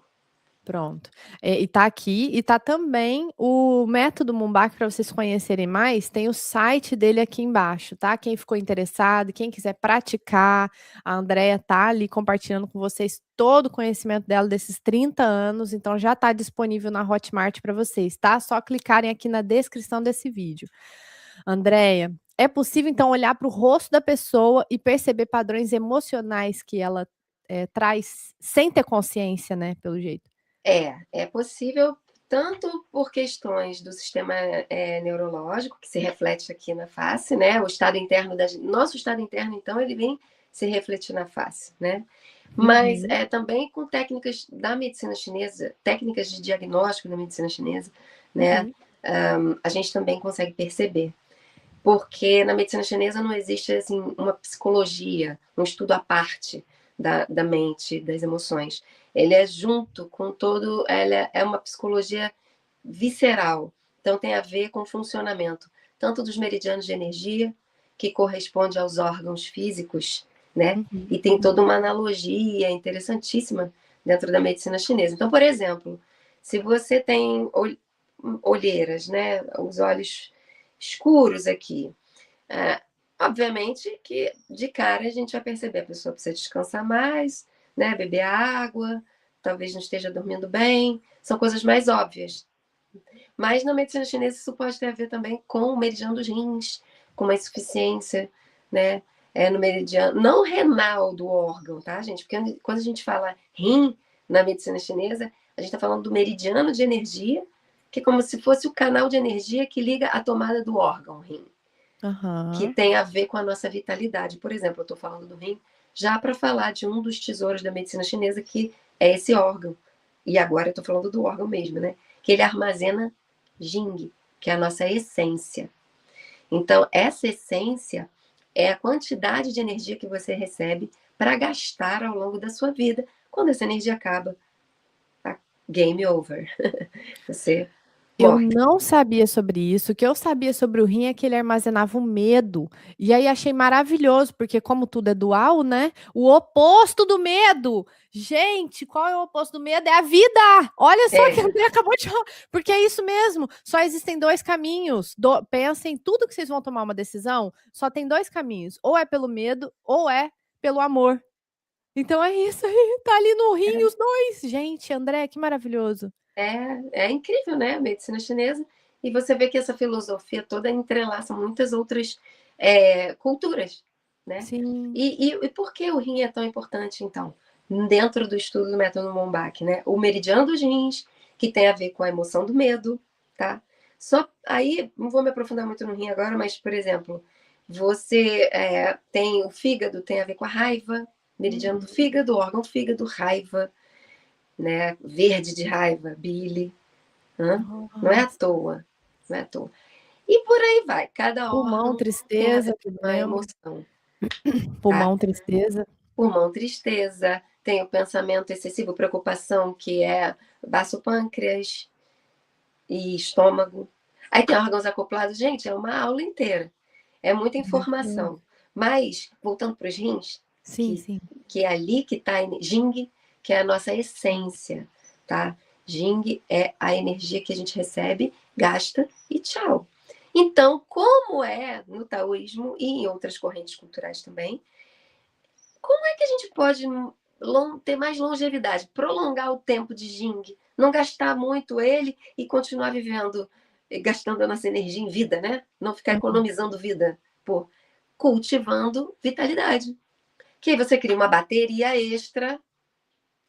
Pronto. E tá aqui, e tá também o Método Mumbach, para vocês conhecerem mais, tem o site dele aqui embaixo, tá? Quem ficou interessado, quem quiser praticar, a Andrea tá ali compartilhando com vocês todo o conhecimento dela desses 30 anos, então já tá disponível na Hotmart para vocês, tá? Só clicarem aqui na descrição desse vídeo. Andréia, é possível então olhar para o rosto da pessoa e perceber padrões emocionais que ela traz sem ter consciência, né? Pelo jeito. É possível tanto por questões do sistema neurológico, que se reflete aqui na face, né? O estado interno nosso estado interno, então, ele vem se refletir na face, né? Mas Uhum. também com técnicas da medicina chinesa, técnicas de diagnóstico da medicina chinesa, né? Uhum. A gente também consegue perceber. Porque na medicina chinesa não existe assim, uma psicologia, um estudo à parte da mente, das emoções. Ele é junto com todo, ela é uma psicologia visceral. Então tem a ver com o funcionamento tanto dos meridianos de energia, que corresponde aos órgãos físicos, né? Uhum. E tem toda uma analogia interessantíssima dentro da medicina chinesa. Então, por exemplo, se você tem olheiras, né? Os olhos escuros aqui. É, obviamente que de cara a gente vai perceber a pessoa precisa descansar mais, né? Beber água, talvez não esteja dormindo bem, são coisas mais óbvias. Mas na medicina chinesa isso pode ter a ver também com o meridiano dos rins, com uma insuficiência, né? No meridiano, não renal do órgão, tá, gente? Porque quando a gente fala rim na medicina chinesa, a gente está falando do meridiano de energia, que é como se fosse o canal de energia que liga a tomada do órgão rim, que Aham. tem a ver com a nossa vitalidade. Por exemplo, eu estou falando do rim já para falar de um dos tesouros da medicina chinesa, que é esse órgão. E agora eu estou falando do órgão mesmo, né? Que ele armazena Jing, que é a nossa essência. Então, essa essência é a quantidade de energia que você recebe para gastar ao longo da sua vida. Quando essa energia acaba, tá? Game over. Você Eu morre. não sabia sobre isso. O que eu sabia sobre o rim é que ele armazenava o medo. E aí achei maravilhoso, porque como tudo é dual, né? O oposto do medo. Gente, qual é o oposto do medo? É a vida. Olha só que a É, André acabou de falar. Porque é isso mesmo. Só existem dois caminhos. Pensem, tudo que vocês vão tomar uma decisão, só tem dois caminhos. Ou é pelo medo, ou é pelo amor. Então é isso aí. Tá ali no rim os dois. Gente, André, que maravilhoso. é incrível, né? A medicina chinesa. E você vê que essa filosofia toda entrelaça muitas outras culturas, né? Sim. E por que o rim é tão importante, então? dentro do estudo do método Mombach, né? O meridiano dos rins, que tem a ver com a emoção do medo, tá? Só aí, não vou me aprofundar muito no rim agora, mas, por exemplo, você tem o fígado, tem a ver com a raiva, meridiano do fígado, órgão fígado, raiva, né? Verde de raiva, bile. Não é à toa, não é à toa. E por aí vai, cada Pulmão, órgão tem a ver tristeza, que com a lembro. emoção, tá? Pulmão, tristeza. Pulmão, tristeza, tem o pensamento excessivo, preocupação, que é baço pâncreas e estômago. Aí tem órgãos acoplados, gente, é uma aula inteira. É muita informação. Mas, voltando para os rins, Sim, sim. que é ali que está Jing, que é a nossa essência, tá? Jing é a energia que a gente recebe, gasta e tchau. Então, como é no taoísmo e em outras correntes culturais também, como é que a gente pode ter mais longevidade, prolongar o tempo de Jing, não gastar muito ele e continuar vivendo, gastando a nossa energia em vida, né? Não ficar economizando vida, pô, cultivando vitalidade. Que aí você cria uma bateria extra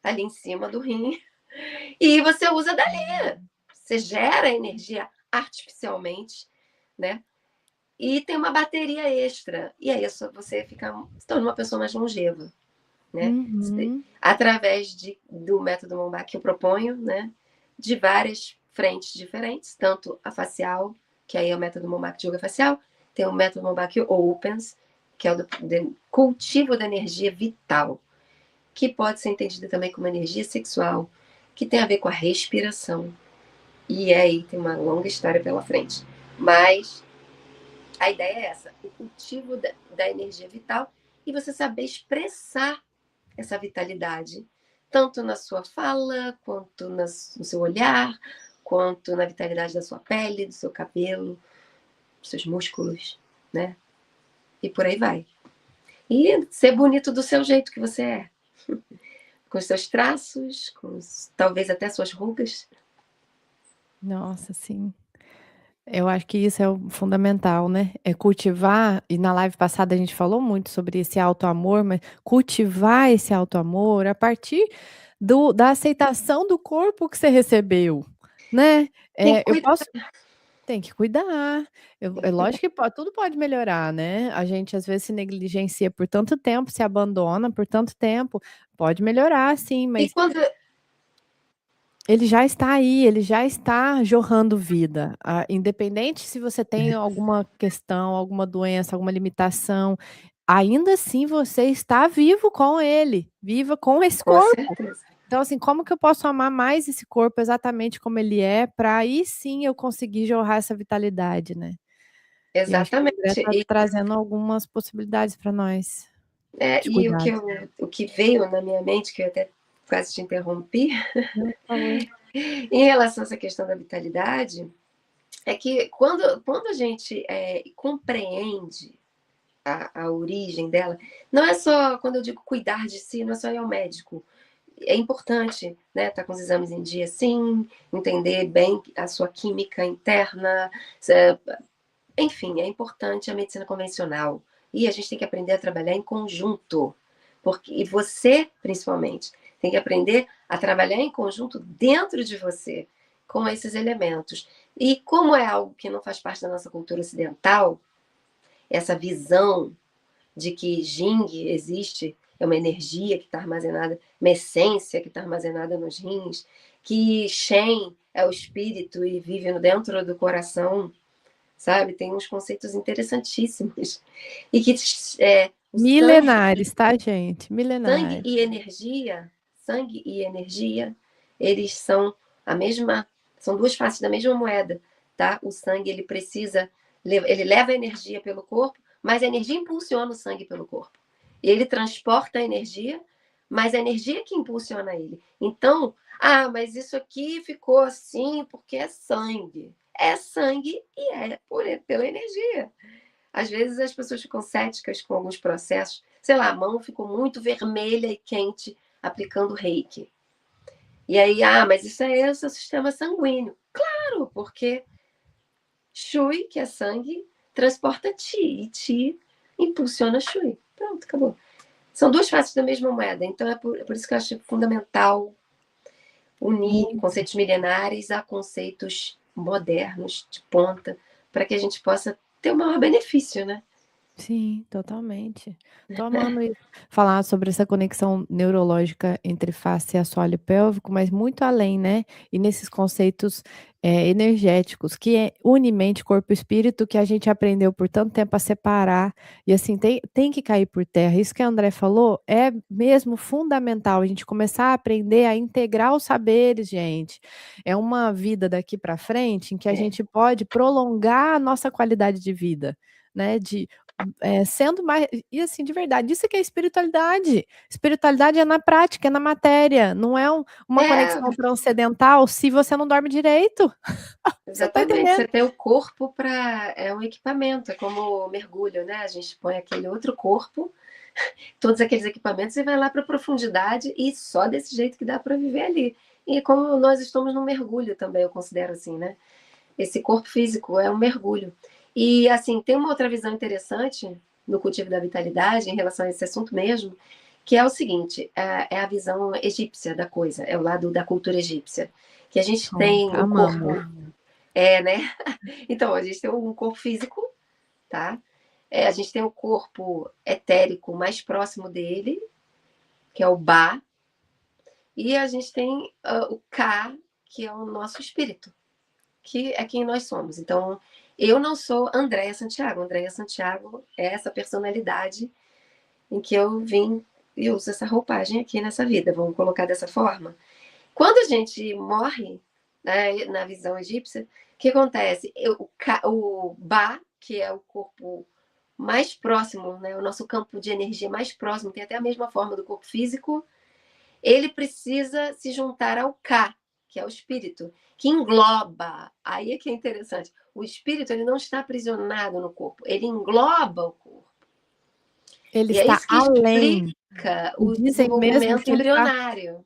ali em cima do rim e você usa dali. Você gera energia artificialmente, né? E tem uma bateria extra. E aí você fica se torna uma pessoa mais longeva, né? Através do método Mombach que eu proponho, né? De várias frentes diferentes, tanto a facial, que aí é o método Mombach de yoga facial, tem o método Mombach Opens, que é o do cultivo da energia vital, que pode ser entendida também como energia sexual, que tem a ver com a respiração. E aí tem uma longa história pela frente. Mas a ideia é essa: o cultivo da energia vital e você saber expressar essa vitalidade, tanto na sua fala, quanto no seu olhar, quanto na vitalidade da sua pele, do seu cabelo, dos seus músculos, né? E por aí vai. E ser bonito do seu jeito que você é. Com os seus traços, talvez até suas rugas. Nossa, sim. Eu acho que isso é o fundamental, né, é cultivar, e na live passada a gente falou muito sobre esse autoamor, mas cultivar esse autoamor a partir da aceitação do corpo que você recebeu, né. Tem que Eu cuidar. posso tem que cuidar. É lógico que tudo pode melhorar, né, a gente às vezes se negligencia por tanto tempo, se abandona por tanto tempo, pode melhorar sim, E mas quando ele já está aí, ele já está jorrando vida, independente se você tem alguma questão, alguma doença, alguma limitação, ainda assim você está vivo com ele, viva com esse com corpo. certeza. Então, assim, como que eu posso amar mais esse corpo exatamente como ele é, para aí sim eu conseguir jorrar essa vitalidade, né. E acho que o André Exatamente. está trazendo algumas possibilidades para nós, de E cuidado. o que veio na minha mente, que eu até quase te interrompi, Não, por favor. em relação a essa questão da vitalidade, é que quando a gente compreende a origem dela, não é só, quando eu digo cuidar de si, não é só ir ao médico. É importante, né, estar com os exames em dia, sim, entender bem a sua química interna, enfim, é importante a medicina convencional. E a gente tem que aprender a trabalhar em conjunto. E você, principalmente, tem que aprender a trabalhar em conjunto dentro de você, com esses elementos. E como é algo que não faz parte da nossa cultura ocidental, essa visão de que Jing existe, é uma energia que está armazenada, uma essência que está armazenada nos rins, que Shen é o espírito e vive dentro do coração, sabe? Tem uns conceitos interessantíssimos. E que o Milenares, tá, gente? sangue Milenares. e sangue e energia, eles são a mesma, são duas faces da mesma moeda, tá? O sangue, ele leva a energia pelo corpo, mas a energia impulsiona o sangue pelo corpo. E ele transporta a energia, mas a energia que impulsiona ele. Então, mas isso aqui ficou assim porque é sangue. É sangue e pela energia. Às vezes as pessoas ficam céticas com alguns processos. Sei lá, a mão ficou muito vermelha e quente aplicando reiki. E aí, mas isso é o seu sistema sanguíneo. Claro, porque Shui, que é sangue, transporta Ti. E Ti impulsiona Shui. Pronto, acabou. São duas faces da mesma moeda. Então, é por isso que eu acho fundamental unir conceitos milenares a conceitos modernos, de ponta, para que a gente possa ter o maior benefício, né? Sim, totalmente. Tô amando isso. Falar sobre essa conexão neurológica entre face, assoalho e pélvico, mas muito além, né? E nesses conceitos energéticos, que é une mente, corpo e espírito, que a gente aprendeu por tanto tempo a separar. E assim, tem que cair por terra. Isso que a André falou é mesmo fundamental, a gente começar a aprender a integrar os saberes, gente. É uma vida daqui para frente em que a gente pode prolongar a nossa qualidade de vida, né? Sendo mais. E assim, de verdade, isso que é espiritualidade. Espiritualidade é na prática, é na matéria, não é uma conexão transcendental se você não dorme direito. Você tá Exatamente, entendendo? você tem o corpo para. É um equipamento, é como mergulho, né? A gente põe aquele outro corpo, todos aqueles equipamentos, e vai lá para a profundidade, e só desse jeito que dá para viver ali. E como nós estamos no mergulho também, eu considero assim, né? Esse corpo físico é um mergulho. E, assim, tem uma outra visão interessante no cultivo da vitalidade, em relação a esse assunto mesmo, que é o seguinte: é a visão egípcia da coisa, é o lado da cultura egípcia. Que a gente tem o corpo. Amamos. Né? Então, a gente tem um corpo físico, tá? A gente tem o corpo etérico mais próximo dele, que é o Ba, e a gente tem o Ka, que é o nosso espírito, que é quem nós somos. Então, eu não sou Andréia Santiago. Andréia Santiago é essa personalidade em que eu vim e uso essa roupagem aqui nessa vida, vamos colocar dessa forma. Quando a gente morre, né, na visão egípcia, o que acontece? O Ba, que é o corpo mais próximo, né, o nosso campo de energia mais próximo, tem até a mesma forma do corpo físico, ele precisa se juntar ao Ka, que é o espírito, que engloba. Aí é que é interessante. O espírito, ele não está aprisionado no corpo, ele engloba o corpo. Ele E é está isso que além. explica E o dizem mesmo desenvolvimento que ele está. embrionário.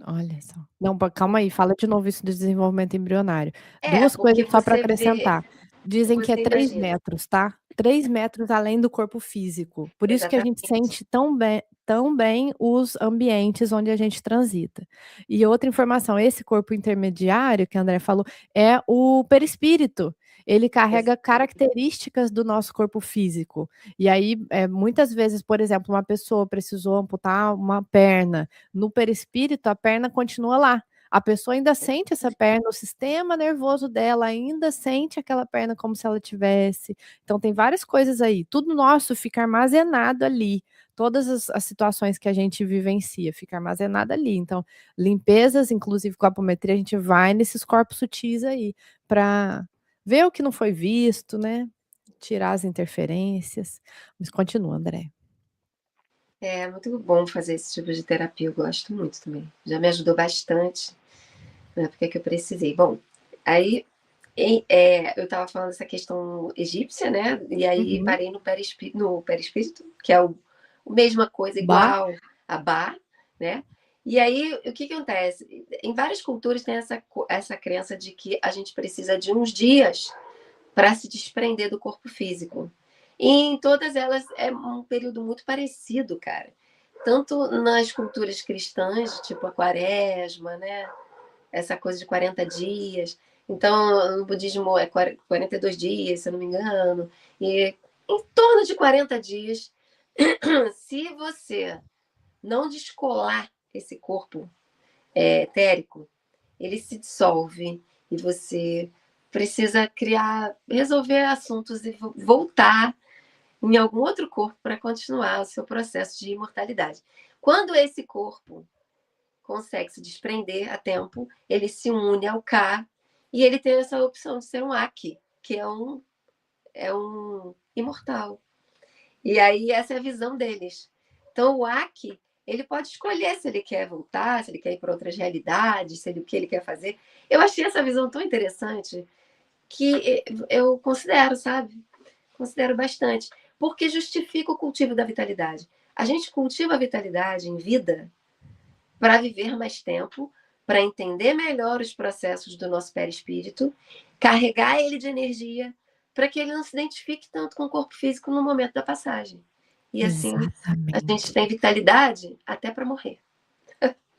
Olha só. Não, calma aí, fala de novo isso do desenvolvimento embrionário. Duas Porque coisas só para você vê, acrescentar. Dizem que é você 3 imagina. metros, tá? 3 metros além do corpo físico. Por isso que a gente Exatamente. sente tão bem os ambientes onde a gente transita. E outra informação, esse corpo intermediário que a André falou é o perispírito. Ele carrega características do nosso corpo físico. E aí, muitas vezes, por exemplo, uma pessoa precisou amputar uma perna. No perispírito, a perna continua lá. A pessoa ainda sente essa perna, o sistema nervoso dela ainda sente aquela perna como se ela tivesse. Então, tem várias coisas aí. Tudo nosso fica armazenado ali. Todas as situações que a gente vivencia fica armazenado ali. Então, limpezas, inclusive com a apometria, a gente vai nesses corpos sutis aí para ver o que não foi visto, né? Tirar as interferências. Mas continua, André. É muito bom fazer esse tipo de terapia, eu gosto muito também. Já me ajudou bastante na época que eu precisei. Bom, aí eu estava falando dessa questão egípcia, né? E aí Uhum. parei no perispírito, que é a mesma coisa, Bah. igual a Ba, né? E aí, o que acontece? Em várias culturas tem essa crença de que a gente precisa de uns dias para se desprender do corpo físico. E em todas elas é um período muito parecido, cara. Tanto nas culturas cristãs, tipo a quaresma, né? Essa coisa de 40 dias. Então, no budismo é 42 dias, se eu não me engano. E em torno de 40 dias, se você não descolar esse corpo etérico, ele se dissolve e você precisa resolver assuntos e voltar em algum outro corpo para continuar o seu processo de imortalidade. Quando esse corpo consegue se desprender a tempo, ele se une ao Ka e ele tem essa opção de ser um Aki, que é um imortal. E aí essa é a visão deles. Então o Aki, ele pode escolher se ele quer voltar, se ele quer ir para outras realidades, se ele, o que ele quer fazer. Eu achei essa visão tão interessante que eu considero, sabe? Considero bastante. Porque justifica o cultivo da vitalidade. A gente cultiva a vitalidade em vida para viver mais tempo, para entender melhor os processos do nosso perispírito, carregar ele de energia, para que ele não se identifique tanto com o corpo físico no momento da passagem. e assim a gente Exatamente. tem vitalidade até para morrer,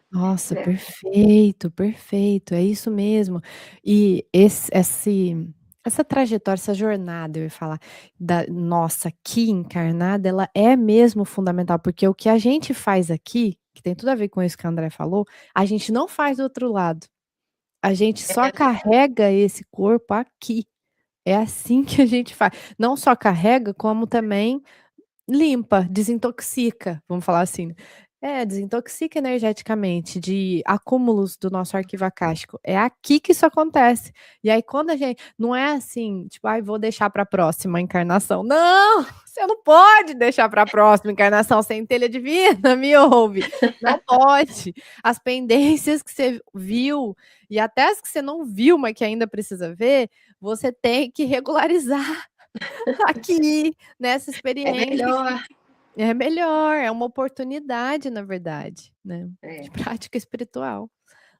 Nossa, né. perfeito, perfeito, é isso mesmo. E essa trajetória, essa jornada, eu ia falar, da nossa aqui encarnada, ela é mesmo fundamental, porque o que a gente faz aqui, que tem tudo a ver com isso que a André falou, a gente não faz do outro lado. A gente só É, carrega esse corpo aqui. É assim que a gente faz. Não só carrega, como também limpa, desintoxica, vamos falar assim, né. É, desintoxica energeticamente de acúmulos do nosso arquivo acástico. É aqui que isso acontece. E aí quando a gente não é assim, tipo: "Ai, vou deixar para a próxima encarnação". Não, você não pode deixar para a próxima encarnação, centelha divina, me ouve, não pode. As pendências que você viu, e até as que você não viu, mas que ainda precisa ver, você tem que regularizar aqui, nessa é experiência. melhor. É melhor, é uma oportunidade, na verdade, né, de É. prática espiritual.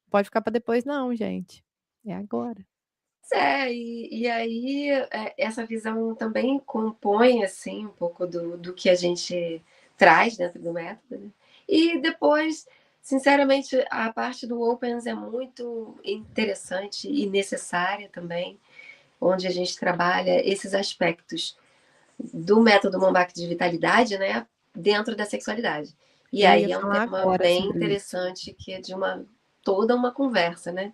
Pode ficar para depois não, gente, é agora. E aí, essa visão também compõe, assim, um pouco do que a gente traz dentro do método, né. E depois, sinceramente, a parte do Opens é muito interessante e necessária também, onde a gente trabalha esses aspectos do método Mombac de vitalidade, né, dentro da sexualidade. E Eu ia aí é um falar tema agora bem sobre isso. interessante que é de toda uma conversa, né.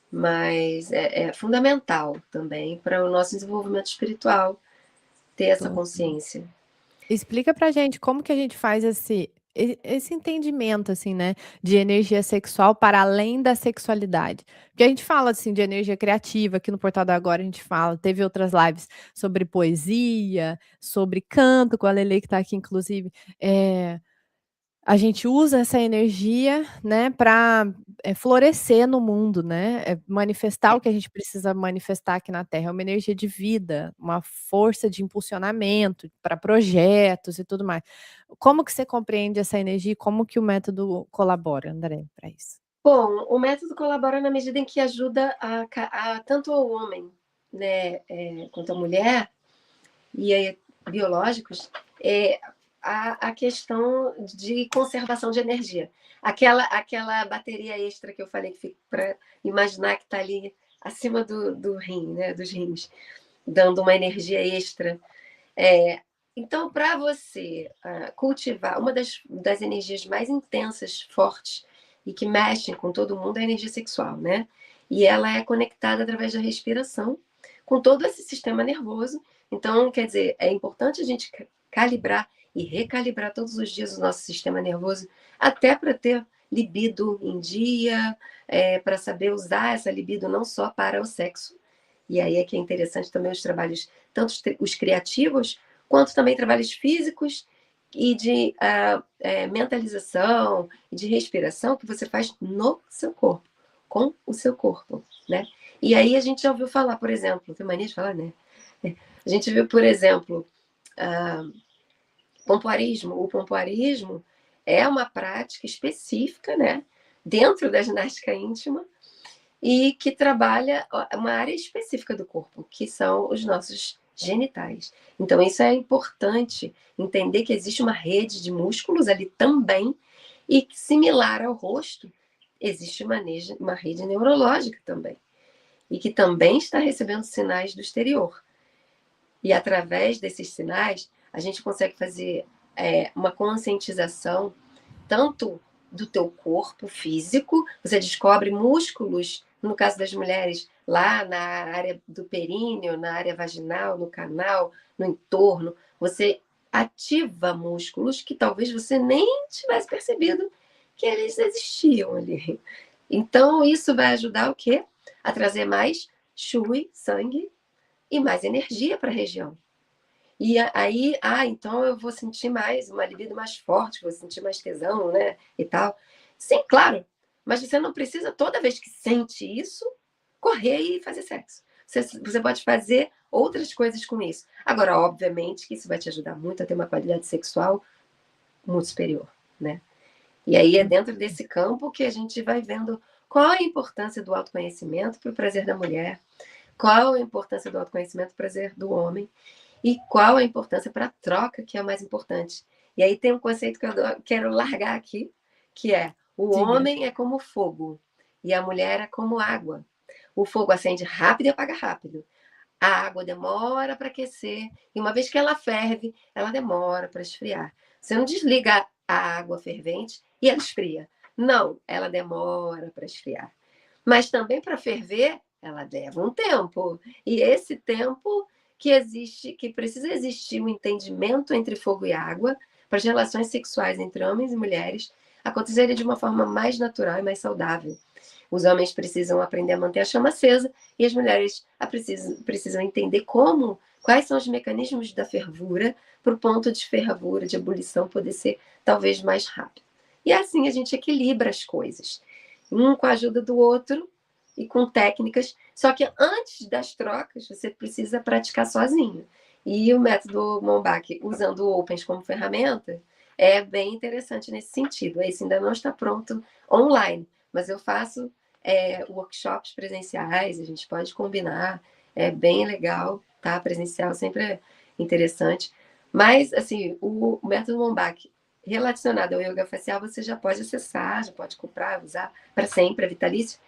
Mas é fundamental também para o nosso desenvolvimento espiritual ter essa Tô consciência. Explica pra gente como que a gente faz esse entendimento, assim, né, de energia sexual para além da sexualidade. Porque a gente fala, assim, de energia criativa, aqui no Portal do Agora a gente fala, teve outras lives sobre poesia, sobre canto, com a Lele que está aqui inclusive, a gente usa essa energia, né, para florescer no mundo, né, manifestar o que a gente precisa manifestar aqui na Terra. É uma energia de vida, uma força de impulsionamento para projetos e tudo mais. Como que você compreende essa energia e como que o método colabora, André, para isso? Bom, o método colabora na medida em que ajuda tanto ao homem, né, quanto à mulher, e aí biológicos, a questão de conservação de energia. Aquela bateria extra que eu falei que fica para imaginar que está ali acima do rim, né, dos rins, dando uma energia extra. É, então, para você cultivar uma das energias mais intensas, fortes e que mexem com todo mundo é a energia sexual, né? E ela é conectada através da respiração com todo esse sistema nervoso. Então, quer dizer, é importante a gente calibrar e recalibrar todos os dias o nosso sistema nervoso, até para ter libido em dia, para saber usar essa libido não só para o sexo. E aí é que é interessante também os trabalhos, tanto os criativos, quanto também trabalhos físicos e de mentalização, de respiração que você faz no seu corpo, com o seu corpo, né? E aí a gente já ouviu falar, por exemplo, tem mania de falar, né? A gente viu, por exemplo, uh, pompoarismo. O pompoarismo é uma prática específica, né? Dentro da ginástica íntima, e que trabalha uma área específica do corpo, que são os nossos genitais. Então, isso é importante entender que existe uma rede de músculos ali também, e que, similar ao rosto, existe uma rede neurológica também, e que também está recebendo sinais do exterior. E através desses sinais, a gente consegue fazer uma conscientização tanto do teu corpo físico, você descobre músculos, no caso das mulheres, lá na área do períneo, na área vaginal, no canal, no entorno, você ativa músculos que talvez você nem tivesse percebido que eles existiam ali. Então, isso vai ajudar o quê? A trazer mais chui, sangue e mais energia para a região. E aí, então eu vou sentir mais, uma libido mais forte, vou sentir mais tesão, né? E tal. Sim, claro. Mas você não precisa, toda vez que sente isso, correr e fazer sexo. Você pode fazer outras coisas com isso. Agora, obviamente, que isso vai te ajudar muito a ter uma qualidade sexual muito superior, né? E aí é dentro desse campo que a gente vai vendo qual a importância do autoconhecimento para o prazer da mulher, qual a importância do autoconhecimento para o prazer do homem, e qual a importância para a troca, que é o mais importante. E aí tem um conceito que eu quero largar aqui, que é: o Diga. homem é como fogo e a mulher é como água. O fogo acende rápido e apaga rápido. A água demora para aquecer e uma vez que ela ferve, ela demora para esfriar. Você não desliga a água fervente e ela esfria. Não, ela demora para esfriar. Mas também para ferver, ela leva um tempo. E esse tempo que existe, que precisa existir um entendimento entre fogo e água para as relações sexuais entre homens e mulheres acontecerem de uma forma mais natural e mais saudável. Os homens precisam aprender a manter a chama acesa e as mulheres precisam entender quais são os mecanismos da fervura para o ponto de fervura, de ebulição poder ser talvez mais rápido. E assim a gente equilibra as coisas, um com a ajuda do outro e com técnicas. Só que antes das trocas, você precisa praticar sozinho. E o método Mombach, usando o Opens como ferramenta, é bem interessante nesse sentido. Esse ainda não está pronto online, mas eu faço workshops presenciais, a gente pode combinar, é bem legal, tá? Presencial sempre é interessante. Mas, assim, o método Mombach relacionado ao yoga facial, você já pode acessar, já pode comprar, usar para sempre, é vitalício.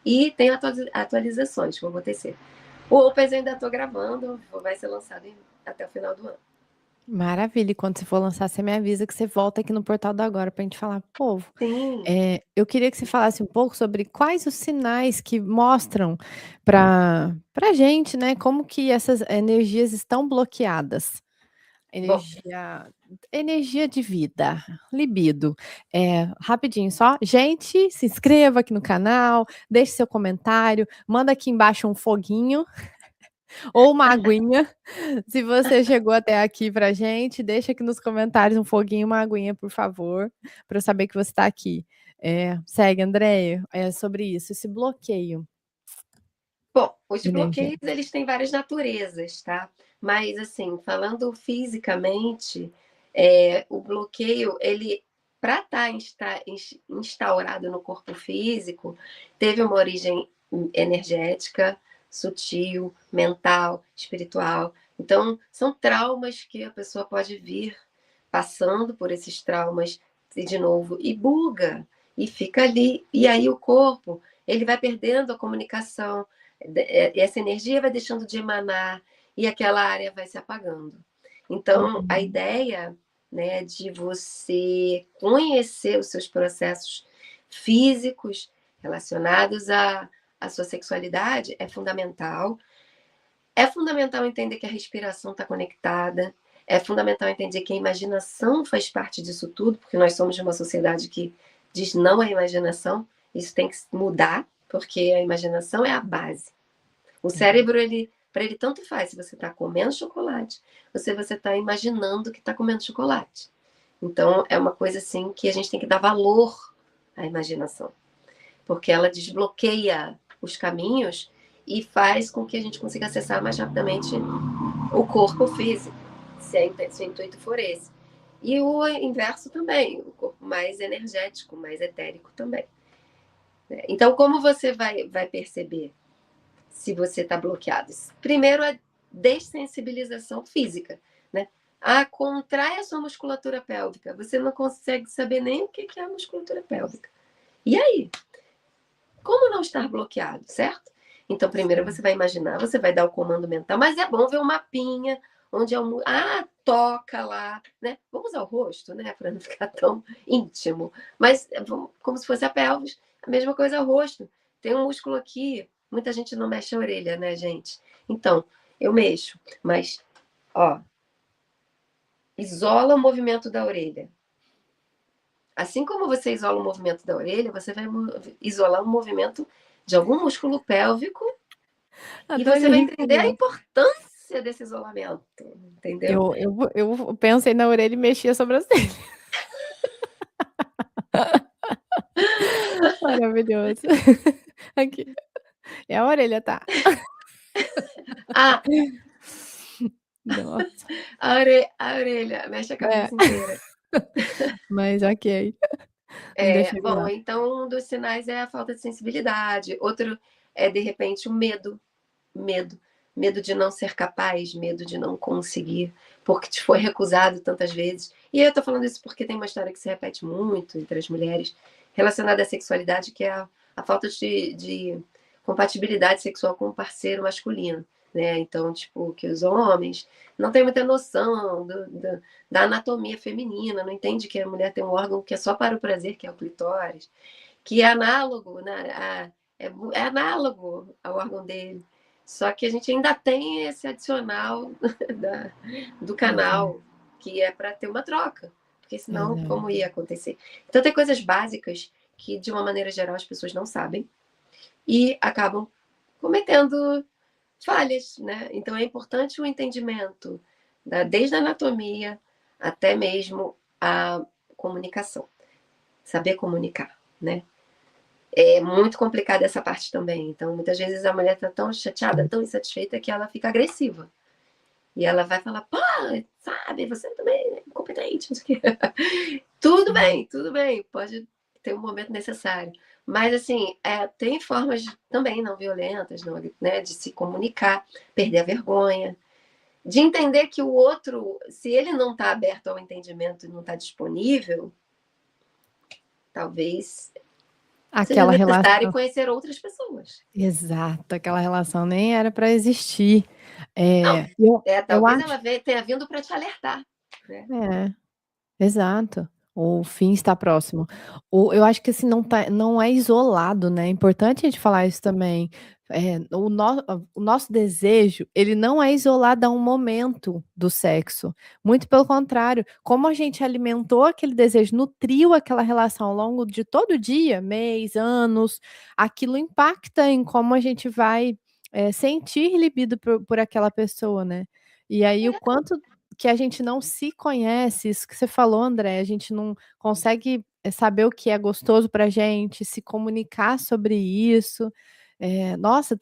E tem atualizações que vão acontecer. O Opens eu ainda estou gravando, vai ser lançado até o final do ano. Maravilha. E quando você for lançar, você me avisa que você volta aqui no Portal do Agora para a gente falar pro povo. Sim. Eu queria que você falasse um pouco sobre quais os sinais que mostram para gente, né, como que essas energias estão bloqueadas. Bom, Energia de vida, libido. Rapidinho só, gente, se inscreva aqui no canal, deixe seu comentário, manda aqui embaixo um foguinho ou uma aguinha. Se você chegou até aqui pra gente, deixa aqui nos comentários um foguinho, uma aguinha, por favor, para eu saber que você está aqui. Segue, Andréia, sobre isso, esse bloqueio bom, os bloqueios energético. eles têm várias naturezas, tá? Mas assim, falando fisicamente, o bloqueio ele para estar instaurado no corpo físico, teve uma origem energética, sutil, mental, espiritual. Então, são traumas que a pessoa pode vir passando por esses traumas e de novo e buga e fica ali. E aí o corpo, ele vai perdendo a comunicação, essa energia vai deixando de emanar e aquela área vai se apagando. Então, a Uhum. ideia, né, de você conhecer os seus processos físicos relacionados à sua sexualidade é fundamental. É fundamental entender que a respiração está conectada. É fundamental entender que a imaginação faz parte disso tudo, porque nós somos de uma sociedade que diz não à imaginação. Isso tem que mudar, porque a imaginação é a base. O cérebro, para ele tanto faz se você está comendo chocolate ou se você está imaginando que está comendo chocolate. Então, é uma coisa assim que a gente tem que dar valor à imaginação, porque ela desbloqueia os caminhos e faz com que a gente consiga acessar mais rapidamente o corpo físico, se o intuito for esse. E o inverso também, o corpo mais energético, mais etérico também. Então, como você vai perceber se você está bloqueado? Primeiro, a dessensibilização física, né? Contrai a sua musculatura pélvica. Você não consegue saber nem o que é a musculatura pélvica. E aí? Como não estar bloqueado, certo? Então, primeiro você vai imaginar, você vai dar o comando mental, mas é bom ver um mapinha onde é um. Toca lá, né? Vamos usar o rosto, né? Para não ficar tão íntimo. Mas como se fosse a pelvis, a mesma coisa o rosto. Tem um músculo aqui, muita gente não mexe a orelha, né, gente? Então, eu mexo, mas, ó, isola o movimento da orelha. Assim como você isola o movimento da orelha, você vai isolar o movimento de algum músculo pélvico e você vai Adorei, entender a melhor. importância desse isolamento, entendeu? Eu pensei na orelha e mexi a sobrancelha. Maravilhoso. Aqui. É a orelha, tá? Ah, Nossa. a orelha, mexe a É, cabeça inteira. mas ok. Ainda chego Bom, lá. então um dos sinais é a falta de sensibilidade. Outro é, de repente, o medo. Medo. medo de não ser capaz, medo de não conseguir, porque te foi recusado tantas vezes. E eu tô falando isso porque tem uma história que se repete muito entre as mulheres relacionada à sexualidade, que é a falta de compatibilidade sexual com o parceiro masculino, né? Então, tipo, que os homens não têm muita noção da anatomia feminina, não entende que a mulher tem um órgão que é só para o prazer, que é o clitóris, que é análogo, né? É análogo ao órgão dele. Só que a gente ainda tem esse adicional do Pois é, canal, que é para ter uma troca, porque pois senão é. como ia acontecer? Então tem coisas básicas que, de uma maneira geral, as pessoas não sabem e acabam cometendo falhas, né? Então é importante o entendimento, desde a anatomia até mesmo a comunicação, saber comunicar, né? É muito complicada essa parte também. Então, muitas vezes a mulher está tão chateada, tão insatisfeita, que ela fica agressiva. E ela vai falar, pô, sabe, você também é incompetente, não sei o quê. Sim. Tudo bem, pode ter um momento necessário. Mas, assim, tem formas também não violentas, não, né, de se comunicar, perder a vergonha, de entender que o outro, se ele não está aberto ao entendimento e não está disponível, talvez seja Aquela necessário relação, conhecer outras pessoas. exato, aquela relação nem era para existir. Não, Eu talvez acho ela tenha vindo para te alertar, né? é. Exato. O fim está próximo. Eu acho que assim não é isolado, né, é importante a gente falar isso também. O nosso desejo, ele não é isolado a um momento do sexo, muito pelo contrário, como a gente alimentou aquele desejo, nutriu aquela relação ao longo de todo o dia, mês, anos, aquilo impacta em como a gente vai, sentir libido por aquela pessoa, né. E aí o quanto que a gente não se conhece, isso que você falou, André, a gente não consegue, saber o que é gostoso pra gente, se comunicar sobre isso. Nossa,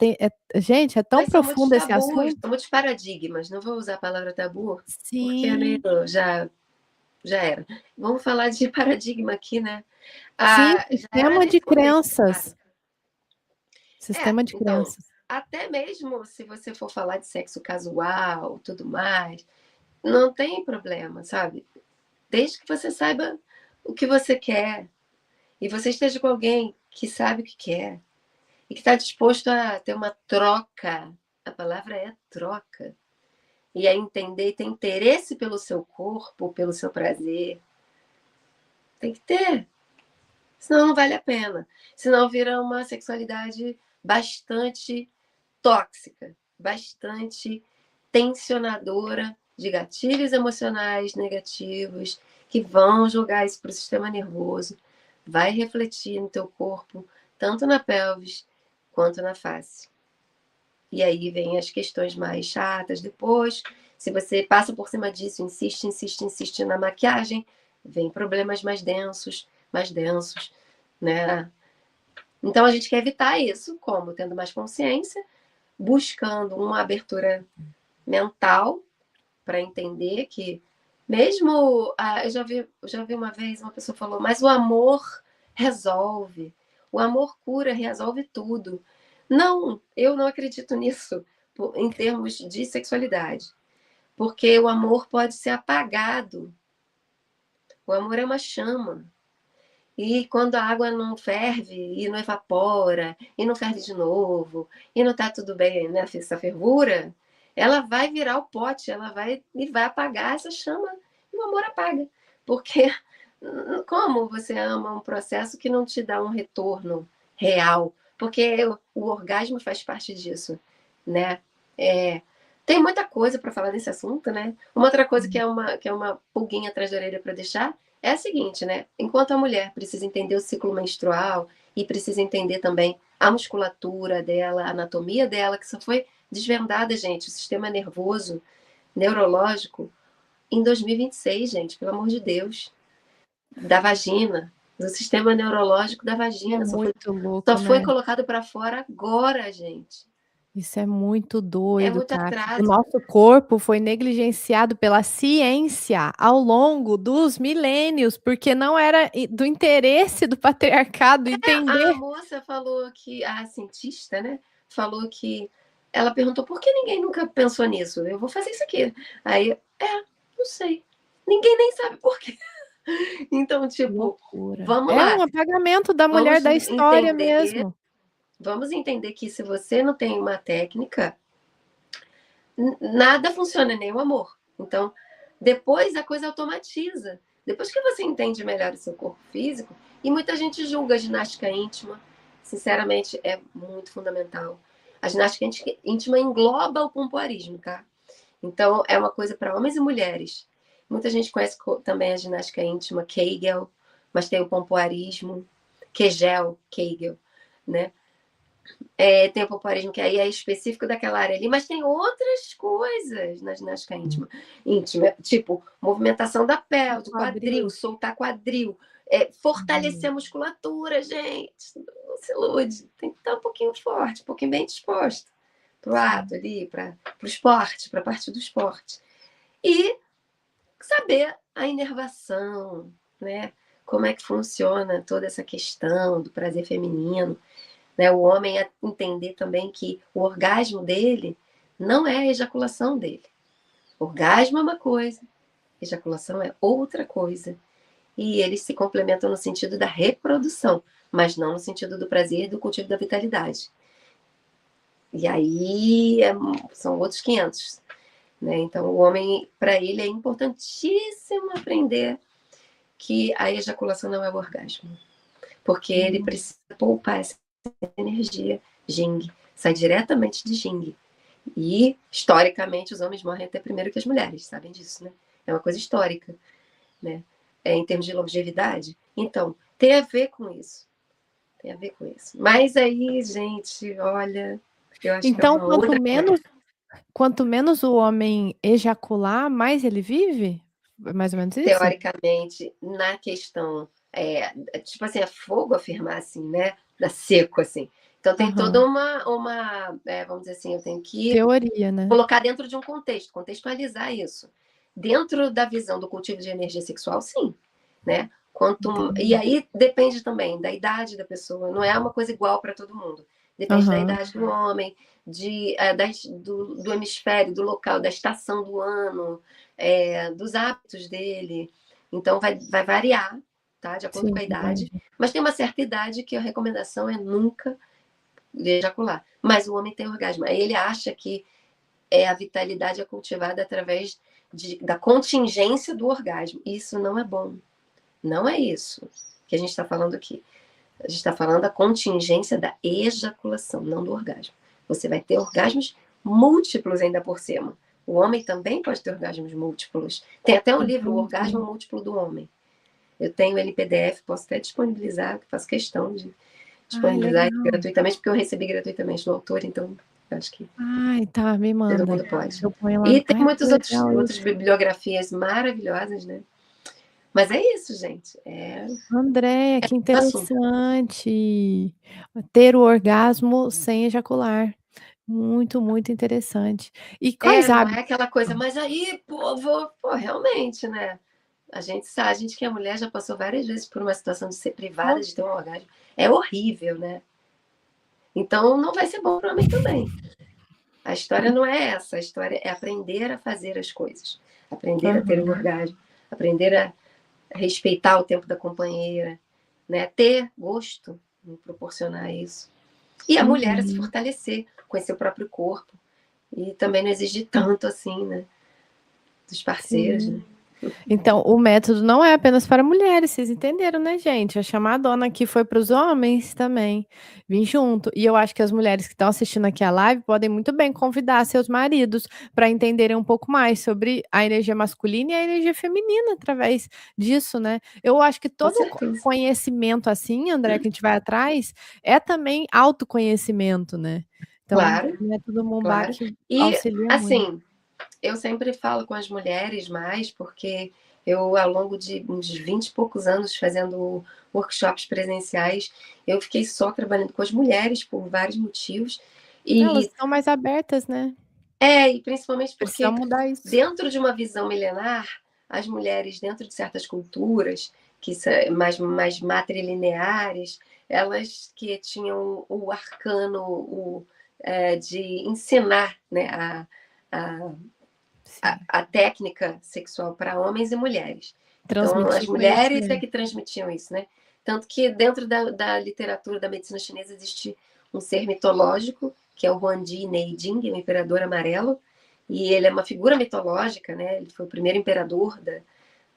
gente, é tão Mas são muitos profundo esse tabus, assunto. são muitos paradigmas. Não vou usar a palavra tabu, porque é meio, Sim, já era. Vamos falar de paradigma aqui, né? sim, Já era sistema de nesse momento, sabe? crenças, sistema de Então, crenças. até mesmo se você for falar de sexo casual, tudo mais, não tem problema, sabe? Desde que você saiba o que você quer e você esteja com alguém que sabe o que quer e que está disposto a ter uma troca. A palavra é troca. E a entender e ter interesse pelo seu corpo, pelo seu prazer. Tem que ter. Senão não vale a pena. Senão vira uma sexualidade bastante tóxica, bastante tensionadora de gatilhos emocionais negativos que vão jogar isso para o sistema nervoso, vai refletir no teu corpo, tanto na pelvis quanto na face. E aí vem as questões mais chatas depois. Se você passa por cima disso, insiste, insiste, insiste na maquiagem, vem problemas mais densos, né? Então a gente quer evitar isso, como? Tendo mais consciência, buscando uma abertura mental para entender que mesmo eu já vi uma vez uma pessoa falou, mas o amor resolve, o amor cura, resolve tudo. Não, eu não acredito nisso em termos de sexualidade, porque o amor pode ser apagado. O amor é uma chama. E quando a água não ferve e não evapora, e não ferve de novo, e não está tudo bem nessa fervura, ela vai virar o pote, ela vai apagar essa chama e o amor apaga. Porque como você ama um processo que não te dá um retorno real? Porque o orgasmo faz parte disso, né? É, tem muita coisa para falar nesse assunto, né? Uma outra coisa que é uma pulguinha atrás da orelha para deixar é a seguinte, né? Enquanto a mulher precisa entender o ciclo menstrual e precisa entender também a musculatura dela, a anatomia dela, que só foi desvendada, gente, o sistema nervoso, neurológico, em 2026, gente, pelo amor de Deus, da vagina, do sistema neurológico da É vagina, muito só louco, foi né. colocado para fora agora, gente. Isso é muito É doido, muito cara. O atraso. nosso corpo foi negligenciado pela ciência ao longo dos milênios, porque não era do interesse do patriarcado A entender. moça falou que, a cientista, né, falou que ela perguntou, por que ninguém nunca pensou nisso? Eu vou fazer isso aqui. Aí, não sei. Ninguém nem sabe por quê. Então, Que tipo, loucura. vamos É lá. um apagamento da mulher Vamos da história entender, mesmo. vamos entender que se você não tem uma técnica, nada funciona, nem o amor. Então, depois a coisa automatiza. Depois que você entende melhor o seu corpo físico, e muita gente julga a ginástica íntima, sinceramente, é muito fundamental. A ginástica íntima engloba o pompoarismo, tá? Então, é uma coisa para homens e mulheres. Muita gente conhece também a ginástica íntima, Kegel, mas tem o pompoarismo, Kegel, né? Tem o pompoarismo, que aí é específico daquela área ali, mas tem outras coisas na ginástica íntima, tipo movimentação da pele, do quadril, Quadril. soltar quadril, fortalecer a musculatura, gente. Não se ilude, tem que estar um pouquinho forte, um pouquinho bem disposto para o ato ali, para o esporte, para a parte do esporte. E saber a inervação, né? Como é que funciona toda essa questão do prazer feminino. Né? O homem entender também que o orgasmo dele não é a ejaculação dele. Orgasmo é uma coisa, ejaculação é outra coisa. E eles se complementam no sentido da reprodução, mas não no sentido do prazer e do cultivo da vitalidade. E aí são outros 500. Né? Então, o homem, para ele, é importantíssimo aprender que a ejaculação não é o orgasmo. Porque ele precisa poupar essa energia Jing, sai diretamente de Jing. E, historicamente, os homens morrem até primeiro que as mulheres, sabem disso, né? É uma coisa histórica, né? Em termos de longevidade. Então, tem a ver com isso. Tem a ver com isso. Mas aí, gente, olha, eu acho que é Então, uma outra conversa. quanto menos o homem ejacular, mais ele vive? É mais ou menos isso? Teoricamente, na questão, tipo assim, é fogo afirmar assim, né? Da seco, assim. Então tem toda Aham. uma vamos dizer assim, eu tenho que Teoria, né? colocar dentro de um contexto, contextualizar isso. Dentro da visão do cultivo de energia sexual, sim, né? E Entendi. aí depende também da idade da pessoa, não é uma coisa igual para todo mundo. Depende da Aham. idade do homem, do hemisfério, do local, da estação do ano, dos hábitos dele. Então vai variar, tá? De acordo Sim, com a idade. entendi. Mas tem uma certa idade que a recomendação é nunca ejacular. Mas o homem tem orgasmo. Aí ele acha que a vitalidade é cultivada através da contingência do orgasmo. Isso não é bom. Não é isso que a gente está falando aqui. A gente está falando da contingência da ejaculação, não do orgasmo. Você vai ter orgasmos múltiplos ainda por cima. O homem também pode ter orgasmos múltiplos. Tem até um livro, O Orgasmo Entendi. Múltiplo do Homem. Eu tenho ele em PDF, posso até disponibilizar, faço questão de Ai, disponibilizar legal. gratuitamente, porque eu recebi gratuitamente do autor, então acho que Ai, tá, me todo manda. mundo pode. Eu ponho lá E no tem ai, que muitas legal outras isso. bibliografias maravilhosas, né? Mas é isso, gente. É Andréia, que o assunto. interessante. Ter o orgasmo sem ejacular. Muito, muito interessante. E quais Não é hábitos aquela coisa, mas aí, pô, realmente, né? A gente sabe, a gente que é mulher já passou várias vezes por uma situação de ser privada de ter um orgasmo. É horrível, né? Então não vai ser bom para o homem também. A história não é essa, a história é aprender a fazer as coisas, aprender a ter o Aham. orgasmo, aprender a respeitar o tempo da companheira, né? Ter gosto em proporcionar isso. E a mulher a se Uhum. fortalecer, conhecer o próprio corpo. E também não exigir tanto assim, né? Dos parceiros, né? Sim. Então, o método não é apenas para mulheres, vocês entenderam, né, gente? A chamadona aqui foi para os homens também. Vim junto. E eu acho que as mulheres que estão assistindo aqui a live podem muito bem convidar seus maridos para entenderem um pouco mais sobre a energia masculina e a energia feminina através disso, né? Eu acho que Com todo certeza. conhecimento assim, André, que a gente vai atrás, é também autoconhecimento, né? Então, Claro, o método claro. Mumbach E, auxilia muito. assim, eu sempre falo com as mulheres mais, porque eu, ao longo de uns 20 e poucos anos fazendo workshops presenciais, eu fiquei só trabalhando com as mulheres por vários motivos. Elas E estão mais abertas, né? e principalmente porque Precisamos mudar isso. dentro de uma visão milenar, as mulheres dentro de certas culturas que são mais matrilineares, elas que tinham o arcano, de ensinar, né, a, Sim. a técnica sexual para homens e mulheres. Então, as Transmitir mulheres é conhecimento. que transmitiam isso, né? Tanto que dentro da literatura da medicina chinesa existe um ser mitológico, que é o Huangdi Neijing, o imperador amarelo, e ele é uma figura mitológica, né? Ele foi o primeiro imperador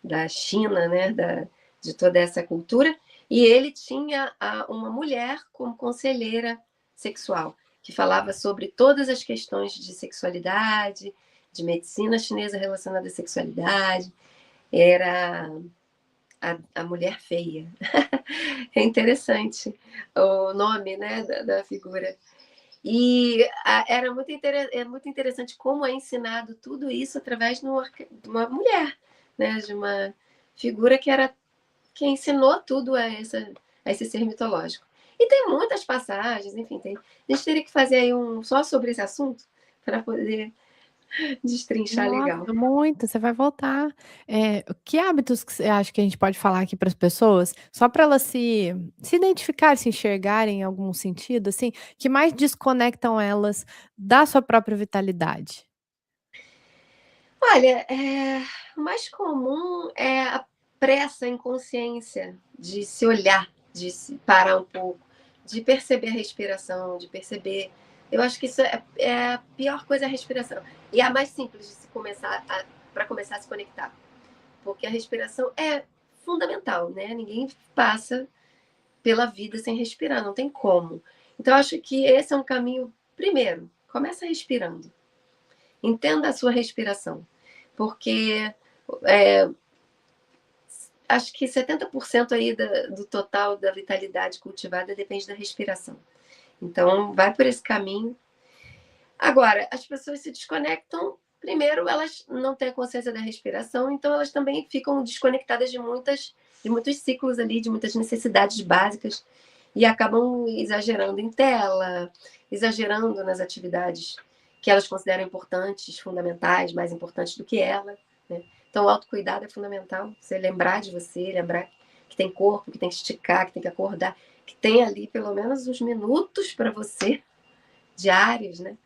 da China, né? De toda essa cultura, e ele tinha uma mulher como conselheira sexual, que falava sobre todas as questões de sexualidade, de medicina chinesa relacionada à sexualidade. Era a mulher feia. É interessante o nome, né, da figura. E é muito interessante como é ensinado tudo isso através de uma mulher, né, de uma figura que ensinou tudo a esse ser mitológico. E tem muitas passagens, enfim, a gente teria que fazer aí só sobre esse assunto para poder destrinchar Nossa, legal. muito, você vai voltar. Que hábitos que você acha que a gente pode falar aqui para as pessoas, só para elas se identificarem, se enxergarem em algum sentido, assim, que mais desconectam elas da sua própria vitalidade? Olha, o mais comum é a pressa, a inconsciência de se olhar, de se parar um pouco, de perceber a respiração, de perceber. Eu acho que isso é a pior coisa, a respiração. E a mais simples de se começar para começar a se conectar. Porque a respiração é fundamental, né? Ninguém passa pela vida sem respirar, não tem como. Então, eu acho que esse é um caminho. Primeiro, começa respirando. Entenda a sua respiração. Porque é, acho que 70% aí do total da vitalidade cultivada depende da respiração. Então, vai por esse caminho. Agora, as pessoas se desconectam. Primeiro, elas não têm a consciência da respiração, então elas também ficam desconectadas de muitos ciclos ali, de muitas necessidades básicas, e acabam exagerando em tela, exagerando nas atividades que elas consideram importantes, fundamentais, mais importantes do que ela, né? Então, o autocuidado é fundamental. Você lembrar de você, lembrar que tem corpo, que tem que esticar, que tem que acordar, que tem ali pelo menos uns minutos para você, diários, né?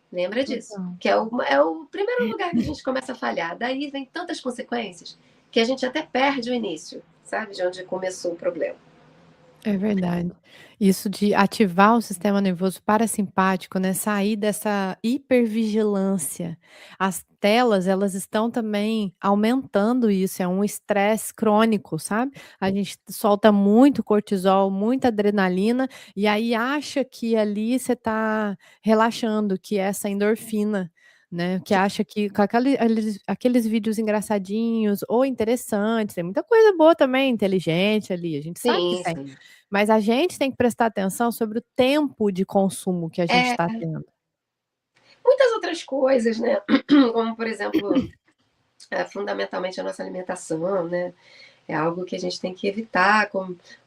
Lembra disso. Total. Que é o primeiro lugar que a gente começa a falhar. Daí vem tantas consequências que a gente até perde o início, sabe? De onde começou o problema. É verdade. Isso de ativar o sistema nervoso parasimpático, né, sair dessa hipervigilância. As telas, elas estão também aumentando isso, é um estresse crônico, sabe. A gente solta muito cortisol, muita adrenalina, e aí acha que ali você está relaxando, que é essa endorfina, né, que acha que com aqueles vídeos engraçadinhos ou interessantes, tem muita coisa boa também, inteligente ali, a gente sabe que Sim, tem. sim. Mas a gente tem que prestar atenção sobre o tempo de consumo que a gente É, está tendo. muitas outras coisas, né? Como, por exemplo, fundamentalmente a nossa alimentação, né? É algo que a gente tem que evitar,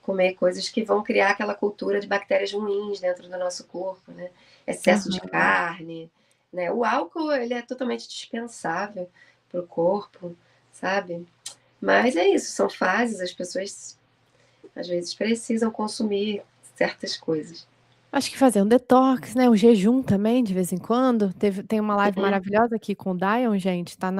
comer coisas que vão criar aquela cultura de bactérias ruins dentro do nosso corpo, né? Excesso de Aham. carne, né? O álcool, ele é totalmente dispensável para o corpo, sabe? Mas é isso, são fases, as pessoas às vezes precisam consumir certas coisas. Acho que fazer um detox, né, o jejum também de vez em quando. Tem uma live Uhum. maravilhosa aqui com o Dion, gente, tá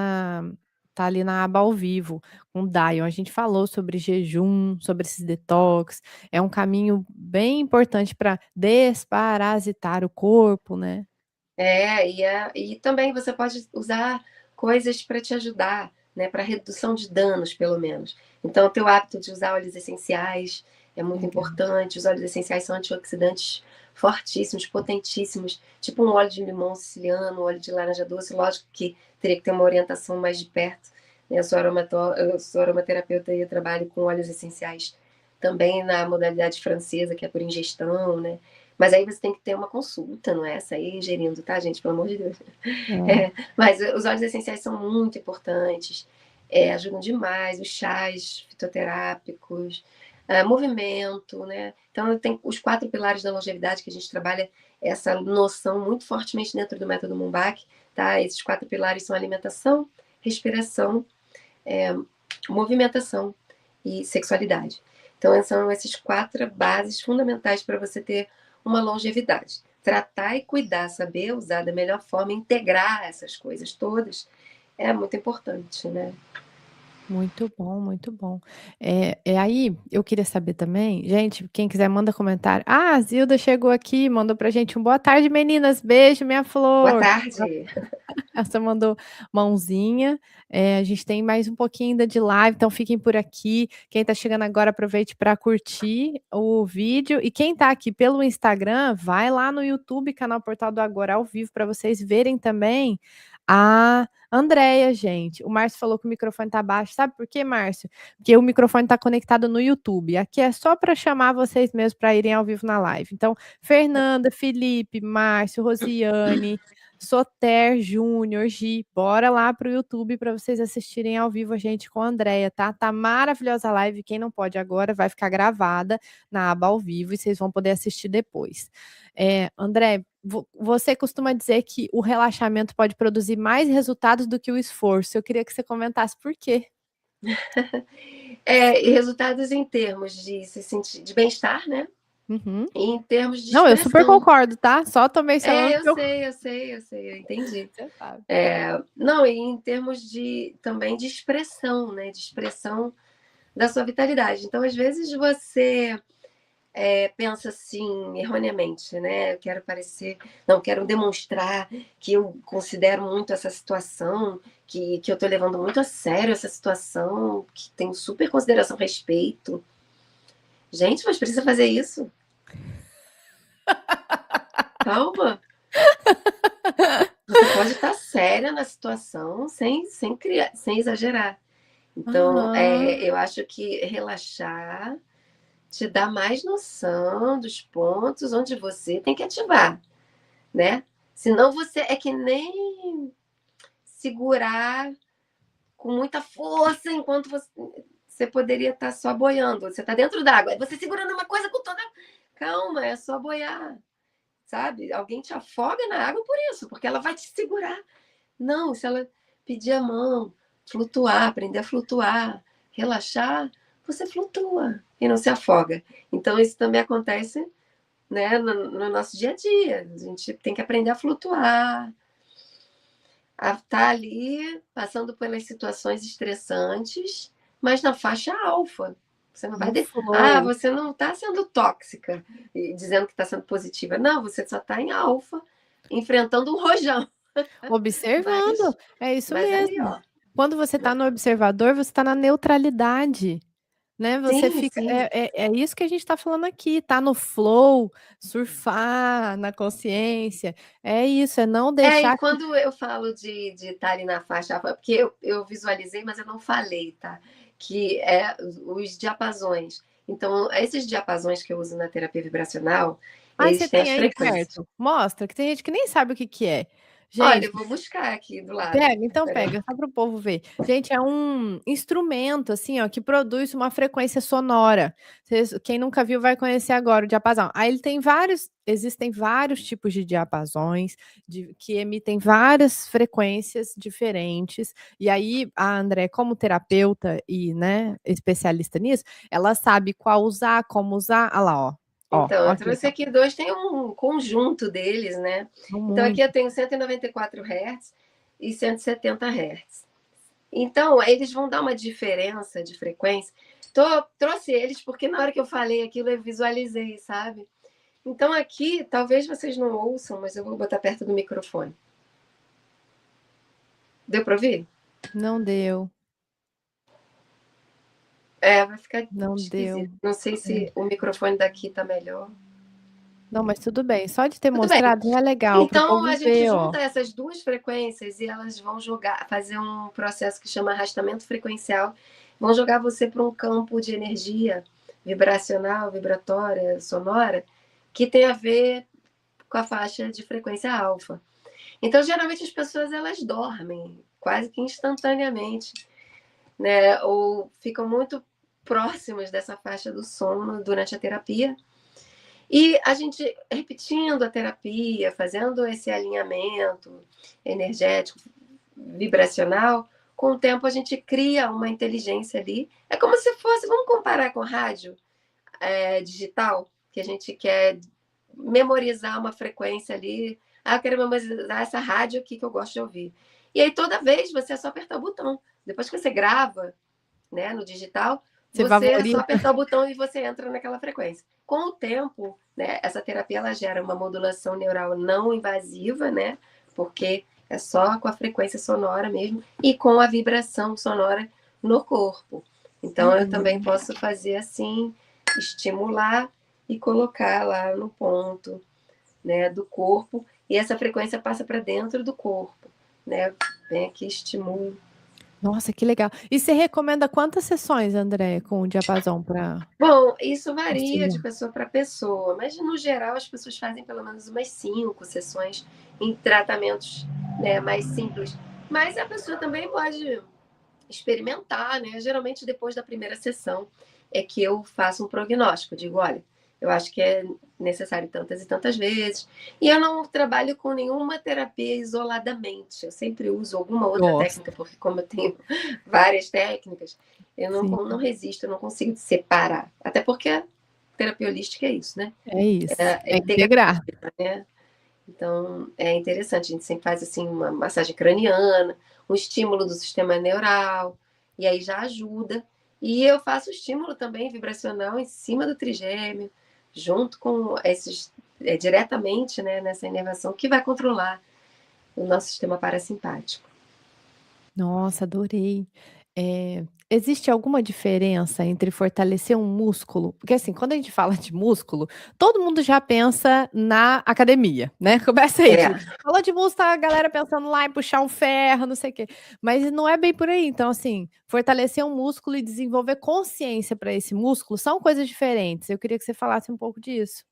ali na aba ao vivo com o Dion. A gente falou sobre jejum, sobre esses detox. É um caminho bem importante para desparasitar o corpo, né. E também você pode usar coisas para te ajudar, né, para redução de danos, pelo menos. Então, o teu hábito de usar óleos essenciais é muito Legal. importante. Os óleos essenciais são antioxidantes fortíssimos, potentíssimos, tipo um óleo de limão siciliano, um óleo de laranja doce. Lógico que teria que ter uma orientação mais de perto, né? Eu sou aromaterapeuta e eu trabalho com óleos essenciais também na modalidade francesa, que é por ingestão, né? Mas aí você tem que ter uma consulta, não é sair ingerindo, tá, gente? Pelo amor de Deus. É. É, mas os óleos essenciais são muito importantes, ajudam demais, os chás fitoterápicos, movimento, né? Então, tem os 4 pilares da longevidade que a gente trabalha essa noção muito fortemente dentro do método Mumbach, tá? Esses 4 pilares são alimentação, respiração, é, movimentação e sexualidade. Então, são esses 4 bases fundamentais para você ter uma longevidade. tratar e cuidar, saber usar da melhor forma, integrar essas coisas todas, é muito importante, né? Muito bom, muito bom. Aí, eu queria saber também, gente, quem quiser manda comentário. Ah, a Zilda chegou aqui, mandou pra gente um boa tarde, meninas, beijo, minha Boa flor. tarde. Essa mandou mãozinha. A gente tem mais um pouquinho ainda de live, então fiquem por aqui. Quem está chegando agora, aproveite para curtir o vídeo. E quem está aqui pelo Instagram, vai lá no YouTube, canal Portal do Agora ao vivo, para vocês verem também a Andréia, gente. O Márcio falou que o microfone está baixo. Sabe por quê, Márcio? Porque o microfone está conectado no YouTube. Aqui é só para chamar vocês mesmos para irem ao vivo na live. Então, Fernanda, Felipe, Márcio, Rosiane, Soter Júnior, Gi, bora lá pro YouTube para vocês assistirem ao vivo a gente com a Andréia, tá? Tá maravilhosa a live, quem não pode agora vai ficar gravada na aba ao vivo e vocês vão poder assistir depois. André, você costuma dizer que o relaxamento pode produzir mais resultados do que o esforço. Eu queria que você comentasse por quê. E resultados em termos de se sentir de bem-estar, né? Uhum. E em termos de Não, eu super expressão. concordo, tá? Só tô mencionando Eu que eu... sei, eu entendi. Você sabe. Não, e em termos de também de expressão, né? De expressão da sua vitalidade. Então, às vezes, você pensa assim, erroneamente, né? Eu quero parecer, não, quero demonstrar que eu considero muito essa situação, que eu tô levando muito a sério essa situação, que tenho super consideração, respeito. Gente, mas precisa fazer isso? Calma. Você pode estar séria na situação sem criar, sem exagerar. Então, Aham. eu acho que relaxar te dá mais noção dos pontos onde você tem que ativar, né? Senão você é que nem segurar com muita força enquanto você poderia estar só boiando. Você está dentro d'água, aí você segurando uma coisa com toda. Calma, é só boiar, sabe? Alguém te afoga na água por isso, porque ela vai te segurar. Não, se ela pedir a mão, flutuar, aprender a flutuar, relaxar, você flutua e não se afoga. Então, isso também acontece, né, no nosso dia a dia. A gente tem que aprender a flutuar, a estar ali passando pelas situações estressantes, mas na faixa alfa. Você não vai. No flow. Você não está sendo tóxica e dizendo que está sendo positiva. Não, você só está em alfa, enfrentando um rojão. Observando, Mas, é isso mas ali, mesmo. ó. Quando você está no observador, você está na neutralidade, né, você Sim, fica sim. é isso que a gente está falando aqui, tá no flow, surfar na consciência, é isso, é não E deixar que... quando eu falo de estar ali na faixa alfa, porque eu visualizei, mas eu não falei, tá? Que é os diapasões. Então, esses diapasões que eu uso na terapia vibracional, Ai, você eles têm tem as aí frequências. perto? Mostra, que tem gente que nem sabe o que que é. Olha, Gente, eu vou buscar aqui do lado. pega, então Peraí. pega, só para o povo ver. Gente, é um instrumento, assim, ó, que produz uma frequência sonora. Quem nunca viu vai conhecer agora o diapasão. Aí ele tem existem vários tipos de diapasões, que emitem várias frequências diferentes. E aí, a André, como terapeuta e, né, especialista nisso, ela sabe qual usar, como usar. Olha lá, ó. Então, Ó, eu que trouxe legal. aqui dois, tem um conjunto deles, né? São Então, aqui eu muito. tenho 194 Hz e 170 Hz. Então, eles vão dar uma diferença de frequência. Trouxe eles porque na hora que eu falei aquilo, eu visualizei, sabe? Então, aqui, talvez vocês não ouçam, mas eu vou botar perto do microfone. Deu para ouvir? Não deu, Vai ficar não deu. esquisito. Não sei É. se o microfone daqui tá melhor. Não, mas tudo bem. Só de ter Tudo bem. mostrado já é legal para o Então, povo a gente ver, ó. junta essas duas frequências e elas vão fazer um processo que chama arrastamento frequencial. Vão jogar você para um campo de energia vibracional, vibratória, sonora, que tem a ver com a faixa de frequência alfa. Então, geralmente as pessoas elas dormem quase que instantaneamente, né? Ou ficam muito próximas dessa faixa do sono durante a terapia. E a gente repetindo a terapia, fazendo esse alinhamento energético, vibracional, com o tempo a gente cria uma inteligência ali. É como se fosse, vamos comparar com rádio digital, que a gente quer memorizar uma frequência ali. Ah, eu quero memorizar essa rádio aqui que eu gosto de ouvir. E aí, toda vez, você é só apertar o botão. Depois que você grava, né, no digital, Você você é só favorita? apertar o botão e você entra naquela frequência. Com o tempo, né, essa terapia ela gera uma modulação neural não invasiva, né, porque é só com a frequência sonora mesmo e com a vibração sonora no corpo. Então, eu também posso fazer assim, estimular e colocar lá no ponto, né, do corpo, e essa frequência passa para dentro do corpo, né? Vem aqui, estimula. Nossa, que legal. E você recomenda quantas sessões, André, com o diapasão para Bom, isso varia de auxiliar? pessoa para pessoa, mas no geral as pessoas fazem pelo menos umas 5 sessões em tratamentos, né, mais simples. Mas a pessoa também pode experimentar, né? Geralmente depois da primeira sessão é que eu faço um prognóstico, digo, olha, eu acho que é necessário tantas e tantas vezes. E eu não trabalho com nenhuma terapia isoladamente. Eu sempre uso alguma outra Gosto, técnica, porque como eu tenho várias técnicas, eu sim. não resisto, eu não consigo separar. Até porque a terapia holística é isso, né? É isso, É é integrar. integrativa, né? Então, é interessante, a gente sempre faz assim uma massagem craniana, um estímulo do sistema neural, e aí já ajuda. E eu faço estímulo também vibracional em cima do trigêmeo, junto com esses, diretamente, né, nessa inervação que vai controlar o nosso sistema parasimpático. Nossa, adorei. Existe alguma diferença entre fortalecer um músculo? Porque, assim, quando a gente fala de músculo, todo mundo já pensa na academia, né? Começa aí. É, Fala de músculo, tá a galera pensando lá em puxar um ferro, não sei o quê. Mas não é bem por aí. Então, assim, fortalecer um músculo e desenvolver consciência para esse músculo são coisas diferentes. Eu queria que você falasse um pouco disso.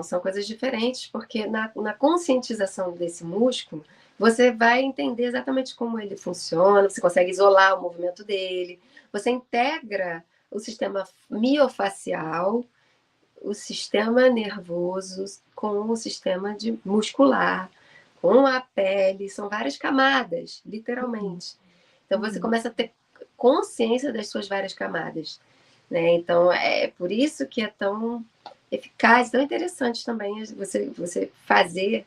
são coisas diferentes, porque na conscientização desse músculo, você vai entender exatamente como ele funciona, você consegue isolar o movimento dele, você integra o sistema miofacial, o sistema nervoso com o sistema muscular, com a pele, são várias camadas, Uhum, literalmente. Então você uhum. começa a ter consciência das suas várias camadas, né? Então é por isso que é tão eficaz, tão interessante também você fazer,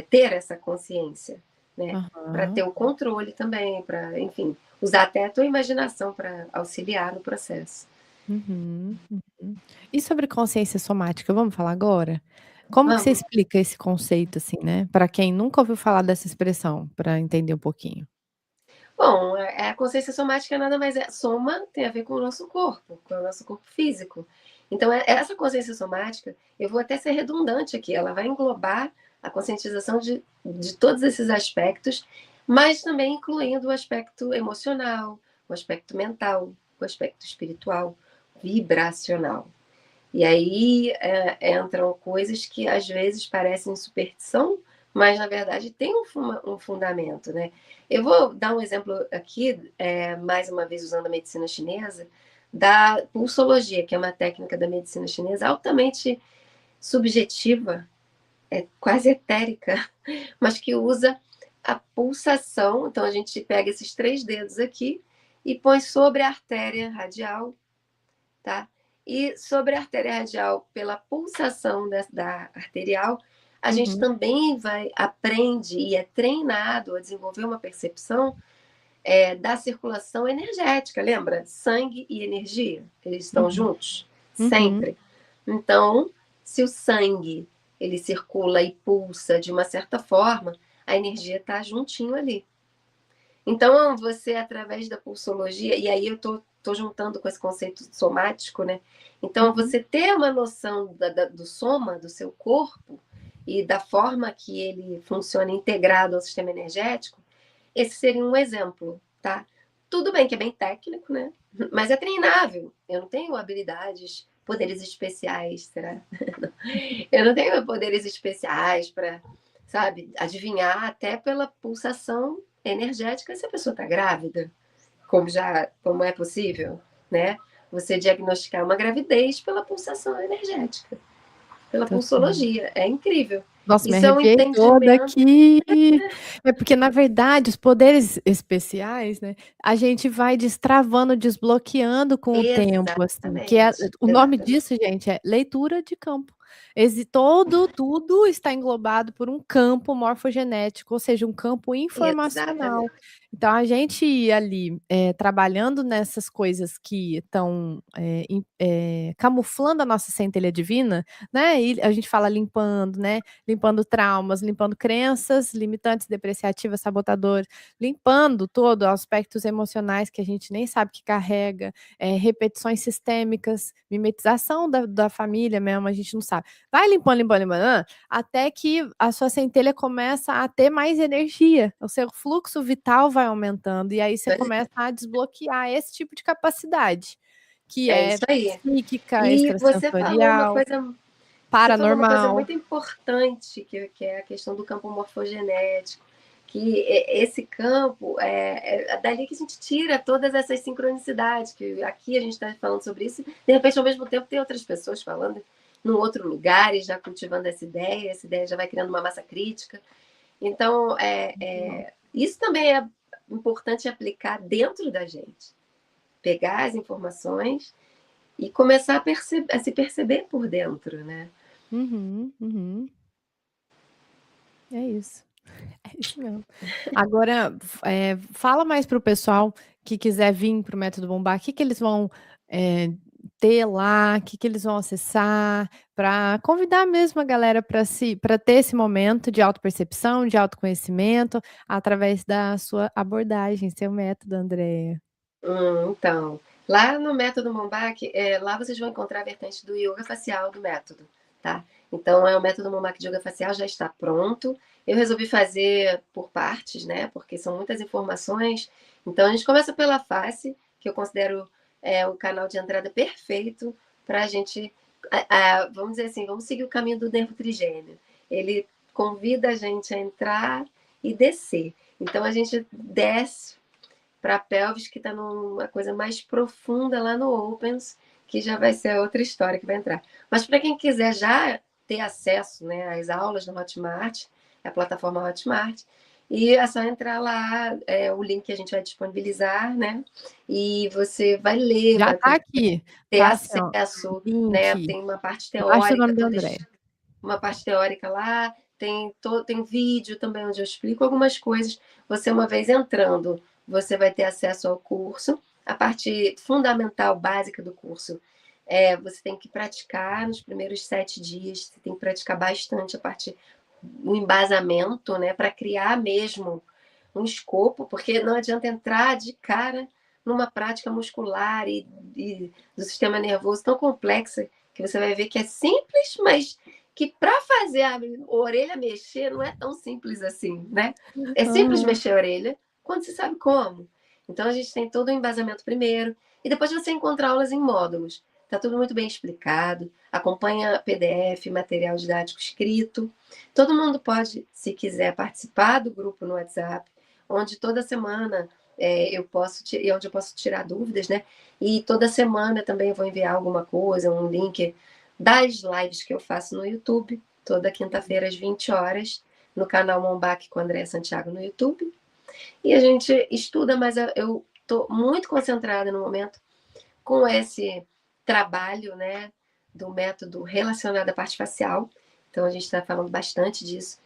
ter essa consciência, né? Para ter Aham. o controle também, para, enfim, usar até a tua imaginação para auxiliar no processo. Uhum, uhum. E sobre consciência somática, vamos falar agora? Como que você Vamos. explica esse conceito, assim, né, para quem nunca ouviu falar dessa expressão, para entender um pouquinho? Bom, a consciência somática nada mais é soma tem a ver com o nosso corpo, com o nosso corpo físico. Então, essa consciência somática, eu vou até ser redundante aqui, ela vai englobar a conscientização de todos esses aspectos, mas também incluindo o aspecto emocional, o aspecto mental, o aspecto espiritual, vibracional. E aí entram coisas que às vezes parecem superstição, mas na verdade tem um fundamento, né? Eu vou dar um exemplo aqui, mais uma vez usando a medicina chinesa, da pulsologia, que é uma técnica da medicina chinesa altamente subjetiva, quase etérica, mas que usa a pulsação. Então a gente pega esses 3 dedos aqui e põe sobre a artéria radial, tá? E sobre a artéria radial, pela pulsação da arterial, a gente Uhum, também aprende e é treinado a desenvolver uma percepção da circulação energética, lembra? Sangue e energia, eles estão uhum, juntos, uhum, sempre. Então, se o sangue ele circula e pulsa de uma certa forma, a energia está juntinho ali. Então, você, através da pulsologia, e aí eu tô juntando com esse conceito somático, né? Então, uhum. você ter uma noção do soma, do seu corpo, e da forma que ele funciona integrado ao sistema energético, esse seria um exemplo, tá? Tudo bem que é bem técnico, né? Mas é treinável. Eu não tenho habilidades, poderes especiais, será? Eu não tenho poderes especiais para, sabe, adivinhar até pela pulsação energética se a pessoa está grávida, como é possível, né? Você diagnosticar uma gravidez pela pulsação energética, pela Total. pulsologia, é incrível. Nossa, me Isso é um arrepiei toda entendimento aqui. É porque, na verdade, os poderes especiais, né, a gente vai destravando, desbloqueando com o tempo, assim, que é exatamente, o nome exatamente. disso, gente, é leitura de campo. Tudo está englobado por um campo morfogenético, ou seja, um campo informacional. Exatamente. Então, a gente ir ali, trabalhando nessas coisas que estão, camuflando a nossa centelha divina, né, e a gente fala limpando, né, limpando traumas, limpando crenças limitantes, depreciativas, sabotadoras, limpando todo aspectos emocionais que a gente nem sabe que carrega, repetições sistêmicas, mimetização da família mesmo, a gente não sabe. Vai limpando, limpando, limpando, até que a sua centelha começa a ter mais energia, o seu fluxo vital vai aumentando, e aí você começa a desbloquear esse tipo de capacidade, que É é isso aí. psíquica, E extrasensorial, você falou uma coisa paranormal. muito importante, que é a questão do campo morfogenético, que esse campo é dali que a gente tira todas essas sincronicidades, que aqui a gente está falando sobre isso, de repente, ao mesmo tempo, tem outras pessoas falando num outro lugar e já cultivando essa ideia já vai criando uma massa crítica. Então, isso também é importante aplicar dentro da gente. Pegar as informações e começar a se perceber por dentro, né? Uhum, uhum. É isso. É isso mesmo. Agora, fala mais para o pessoal que quiser vir para o Método Bombar, o que que eles vão, ter lá, o que que eles vão acessar, para convidar mesmo a galera para ter esse momento de autopercepção, de autoconhecimento, através da sua abordagem, seu método, Andréia. Então, lá no método Mombac, lá vocês vão encontrar a vertente do yoga facial do método, tá? Então, o método Mombac de yoga facial já está pronto. Eu resolvi fazer por partes, né? Porque são muitas informações. Então, a gente começa pela face, que eu considero o canal de entrada perfeito para a gente, vamos dizer assim, vamos seguir o caminho do nervo trigêmeo. Ele convida a gente a entrar e descer. Então, a gente desce para a pelvis, que está numa coisa mais profunda lá no Opens, que já vai ser outra história que vai entrar. Mas para quem quiser já ter acesso, né, às aulas no Hotmart, a plataforma Hotmart, e é só entrar lá, o link que a gente vai disponibilizar, né? E você vai ler, Já vai está poder aqui, ter tá assim, ó, acesso, né? link, Tem uma parte embaixo do teórica, nome da Andréia. uma parte teórica lá, tem vídeo também onde eu explico algumas coisas. Você, uma vez entrando, você vai ter acesso ao curso. A parte fundamental, básica do curso, você tem que praticar nos primeiros 7 dias, você tem que praticar bastante a parte, o embasamento, né, para criar mesmo um escopo, porque não adianta entrar de cara numa prática muscular e do sistema nervoso tão complexa que você vai ver que é simples, mas que para fazer a orelha mexer não é tão simples assim, né? É simples Aham. mexer a orelha quando você sabe como. Então a gente tem todo o embasamento primeiro e depois você encontra aulas em módulos. Está tudo muito bem explicado. Acompanha PDF, material didático escrito. Todo mundo pode, se quiser, participar do grupo no WhatsApp, onde toda semana onde eu posso tirar dúvidas, né? E toda semana também eu vou enviar alguma coisa, um link das lives que eu faço no YouTube, toda quinta-feira às 20 horas, no canal Mombac com André Santiago no YouTube. E a gente estuda, mas eu estou muito concentrada no momento com esse trabalho, né, do método relacionado à parte facial. Então a gente está falando bastante disso.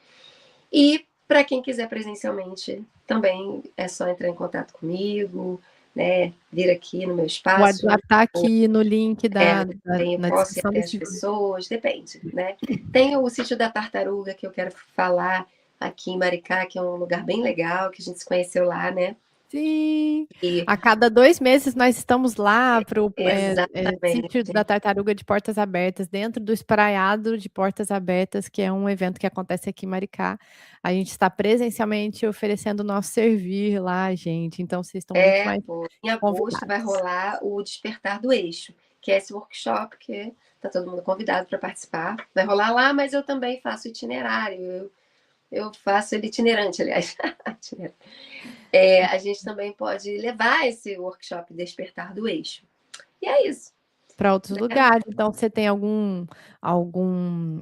E para quem quiser presencialmente, também é só entrar em contato comigo, né? Vir aqui no meu O espaço. WhatsApp tá aqui no link Também eu na posso ir descrição até as desse vídeo. pessoas, depende, né? Tem o sítio da Tartaruga que eu quero falar aqui em Maricá, que é um lugar bem legal, que a gente se conheceu lá, né? Sim, E a cada 2 meses nós estamos lá para o Sítio exatamente. da Tartaruga de Portas Abertas, dentro do Espraiado de Portas Abertas, que é um evento que acontece aqui em Maricá. A gente está presencialmente oferecendo o nosso servir lá, gente, então vocês estão muito mais Pô, em agosto vai convidados. rolar o Despertar do Eixo, que é esse workshop que tá todo mundo convidado para participar. Vai rolar lá, mas eu também faço itinerário. Eu faço ele itinerante, aliás. A gente também pode levar esse workshop Despertar do Eixo. E é isso. Para outros lugares, então você tem algum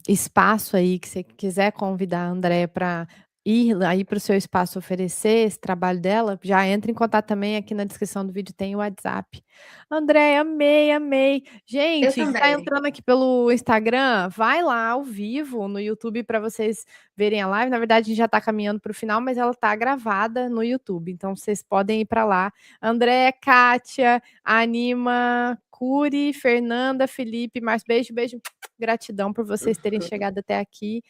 espaço aí que você quiser convidar a Andréia para ir aí para o seu espaço oferecer esse trabalho dela, já entra em contato também, aqui na descrição do vídeo tem o WhatsApp. Andréia, amei, amei. Eu Gente, tá também. entrando aqui pelo Instagram, vai lá ao vivo no YouTube para vocês verem a live. Na verdade, a gente já tá caminhando para o final, mas ela tá gravada no YouTube, então vocês podem ir para lá. Andréia, Kátia, Anima, Curi, Fernanda, Felipe, Márcio, beijo, beijo. Gratidão por vocês terem chegado até aqui.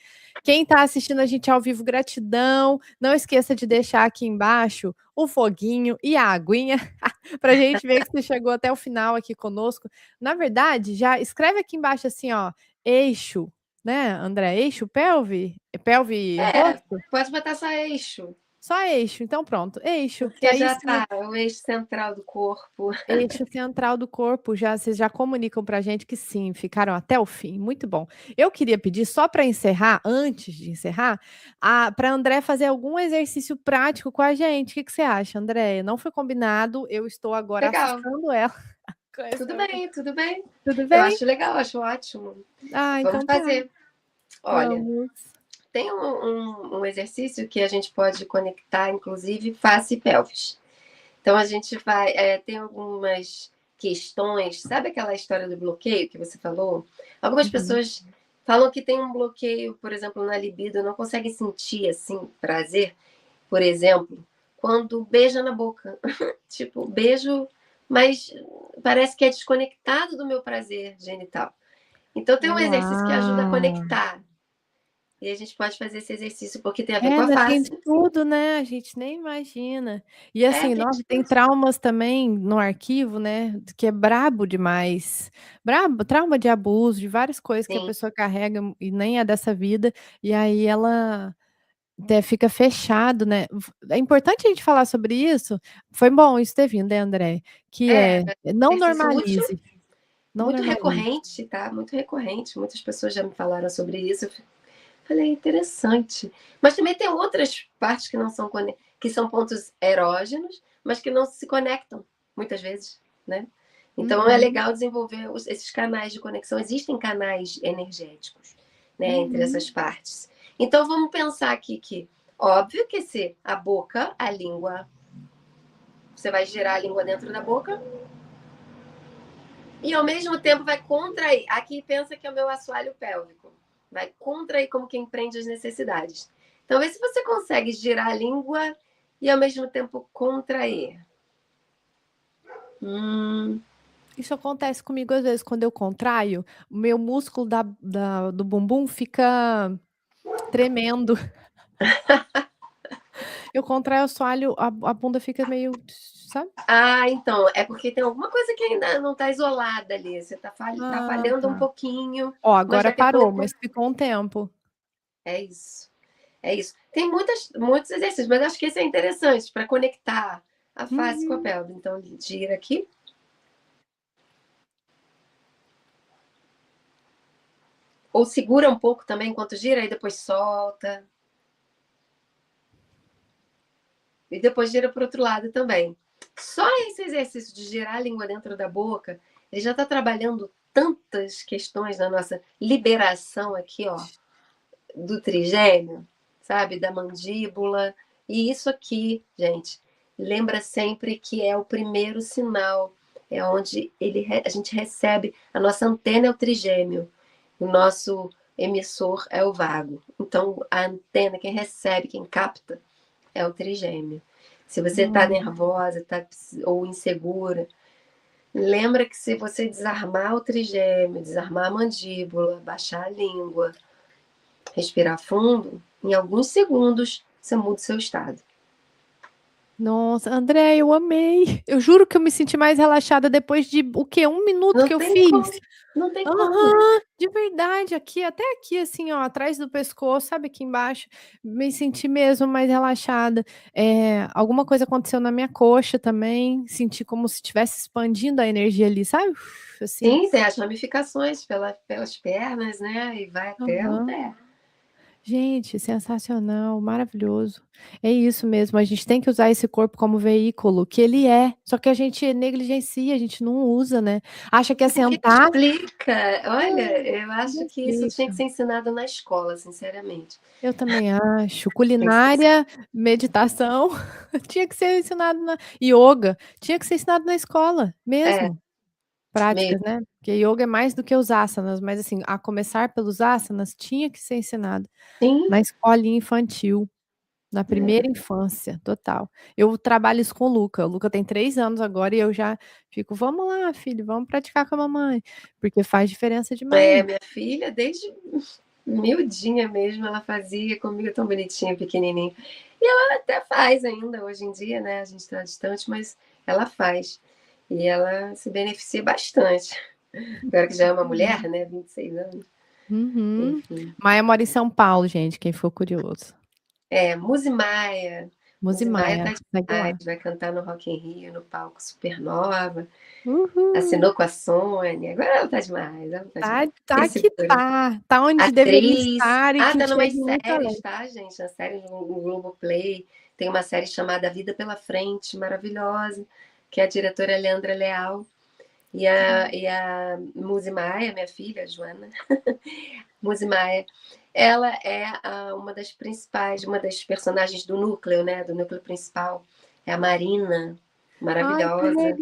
Quem está assistindo a gente ao vivo, gratidão. Não esqueça de deixar aqui embaixo o foguinho e a aguinha para a gente ver que você chegou até o final aqui conosco. Na verdade, já escreve aqui embaixo assim, ó, eixo, né, André? Eixo, pelve? Pelve, rosto? Pode botar só eixo, Só eixo. Então pronto, eixo. Que porque aí já sim, tá o eixo central do corpo. eixo central do corpo, já vocês já comunicam para a gente que sim, ficaram até o fim. Muito bom. Eu queria pedir só para encerrar, antes de encerrar, para André fazer algum exercício prático com a gente. O que que você acha, André? Não foi combinado, eu estou agora Legal. assustando ela com Tudo essa. bem, tudo bem. Tudo Eu bem? acho legal, acho ótimo. Ah, Vamos então tá. fazer. Olha, Vamos. tem um exercício que a gente pode conectar, inclusive, face e pelvis. Então a gente vai. Tem algumas questões. Sabe aquela história do bloqueio que você falou? Algumas Uhum. pessoas falam que tem um bloqueio, por exemplo, na libido, não conseguem sentir assim prazer, por exemplo, quando beija na boca. Tipo, beijo, mas parece que é desconectado do meu prazer genital. Então tem um exercício que ajuda a Uau! conectar. E a gente pode fazer esse exercício porque tem a ver com É, a né, tem de face. tudo, né, a gente nem imagina. E assim, Tem nossa, de tem tudo. traumas também no arquivo, né, que é brabo demais. Brabo, trauma de abuso, de várias coisas que a Sim, pessoa carrega e nem é dessa vida, e aí ela até fica fechado, né. É importante a gente falar sobre isso, foi bom isso ter vindo, né, André, que é não exercício útil, normalize, não muito normalize. recorrente, tá? Muito recorrente. Muitas pessoas já me falaram sobre isso. Eu falei, interessante. Mas também tem outras partes que não são que são pontos erógenos, mas que não se conectam muitas vezes, né? Então é Uhum, legal desenvolver esses canais de conexão. Existem canais energéticos, né, entre uhum. essas partes. Então vamos pensar aqui que, óbvio que se a boca, a língua, você vai girar a língua dentro da boca, e ao mesmo tempo vai contrair. Aqui pensa que é o meu assoalho pélvico. Vai contrair como quem prende as necessidades. Então, vê se você consegue girar a língua e ao mesmo tempo contrair. Isso acontece comigo às vezes, quando eu contraio, o meu músculo do bumbum fica tremendo. Eu contraio o assoalho, a bunda fica meio, sabe? Ah, então, é porque tem alguma coisa que ainda não está isolada ali. Você tá Ah, falhando um tá. pouquinho, Ó, mas agora daqui a parou, pouco mas ficou um tempo. é isso. É isso. Tem muitos exercícios, mas acho que esse é interessante para conectar a face com a Uhum. pelve. Então, gira aqui. Ou segura um pouco também enquanto gira e depois solta. E depois gira para o outro lado também. Só esse exercício de girar a língua dentro da boca, ele já está trabalhando tantas questões na nossa liberação aqui, ó, do trigêmeo, sabe? Da mandíbula. E isso aqui, gente, lembra sempre que é o primeiro sinal. É onde a gente recebe, a nossa antena é o trigêmeo, o nosso emissor é o vago. Então, a antena, quem recebe, quem capta, é o trigêmeo. Se você está Hum. nervosa ou insegura, lembra que se você desarmar o trigêmeo, desarmar a mandíbula, baixar a língua, respirar fundo, em alguns segundos você muda o seu estado. Nossa, André, eu amei. Eu juro que eu me senti mais relaxada depois de o quê? 1 minuto Não que eu tem fiz. como, não tem como. Aham, de verdade, aqui, até aqui, assim, ó, atrás do pescoço, sabe, aqui embaixo, me senti mesmo mais relaxada. Alguma coisa aconteceu na minha coxa também, senti como se estivesse expandindo a energia ali, sabe? Assim. Sim, tem as ramificações pelas pernas, né? E vai até o Aham. pé. Gente, sensacional, maravilhoso. É isso mesmo, a gente tem que usar esse corpo como veículo, que ele é, só que a gente negligencia, a gente não usa, né. Acha que é Ninguém sentar explica. Olha, é, eu acho ninguém que isso tinha que explica. ser ensinado na escola, sinceramente. Eu também acho. Tem que ser ensinado. Culinária, meditação, tinha que ser ensinado na ioga, tinha que ser ensinado na escola, É, mesmo. meio. Práticas, né, porque ioga é mais do que os asanas, mas assim, a começar pelos asanas, tinha que ser ensinado Sim. na escolinha infantil. Na É. primeira infância, total. Eu trabalho isso com o Luca tem 3 anos agora e eu já fico: "Vamos lá filho, vamos praticar com a mamãe", porque faz diferença demais. É, minha filha, desde miudinha mesmo, ela fazia comigo tão bonitinha, pequenininha. E ela até faz ainda hoje em dia, né? A gente está distante, mas ela faz. E ela se beneficia bastante. Agora que já é uma mulher, né? 26 anos, Uhum. enfim. Maia mora em São Paulo, gente, quem ficou curioso. É, Muzi Maia. Muzi Muzi Maia Maia, tá segue demais, lá. vai cantar no Rock in Rio, no palco Supernova. Uhul. Assinou com a Sony. Agora ela tá demais, ela tá demais. Tá Tem que segura. tá onde deveria Atriz. estar e Ah, que tá numas chega muito séries, além. tá, gente? A série no Globoplay. Tem uma série chamada Vida pela Frente, maravilhosa, que é a diretora Leandra Leal. E a Muzi Maia, minha filha, a Joana, Muzi Maia, ela é uma das principais, uma das personagens do núcleo, né? Do núcleo principal. É a Marina, Ai, que maravilhosa.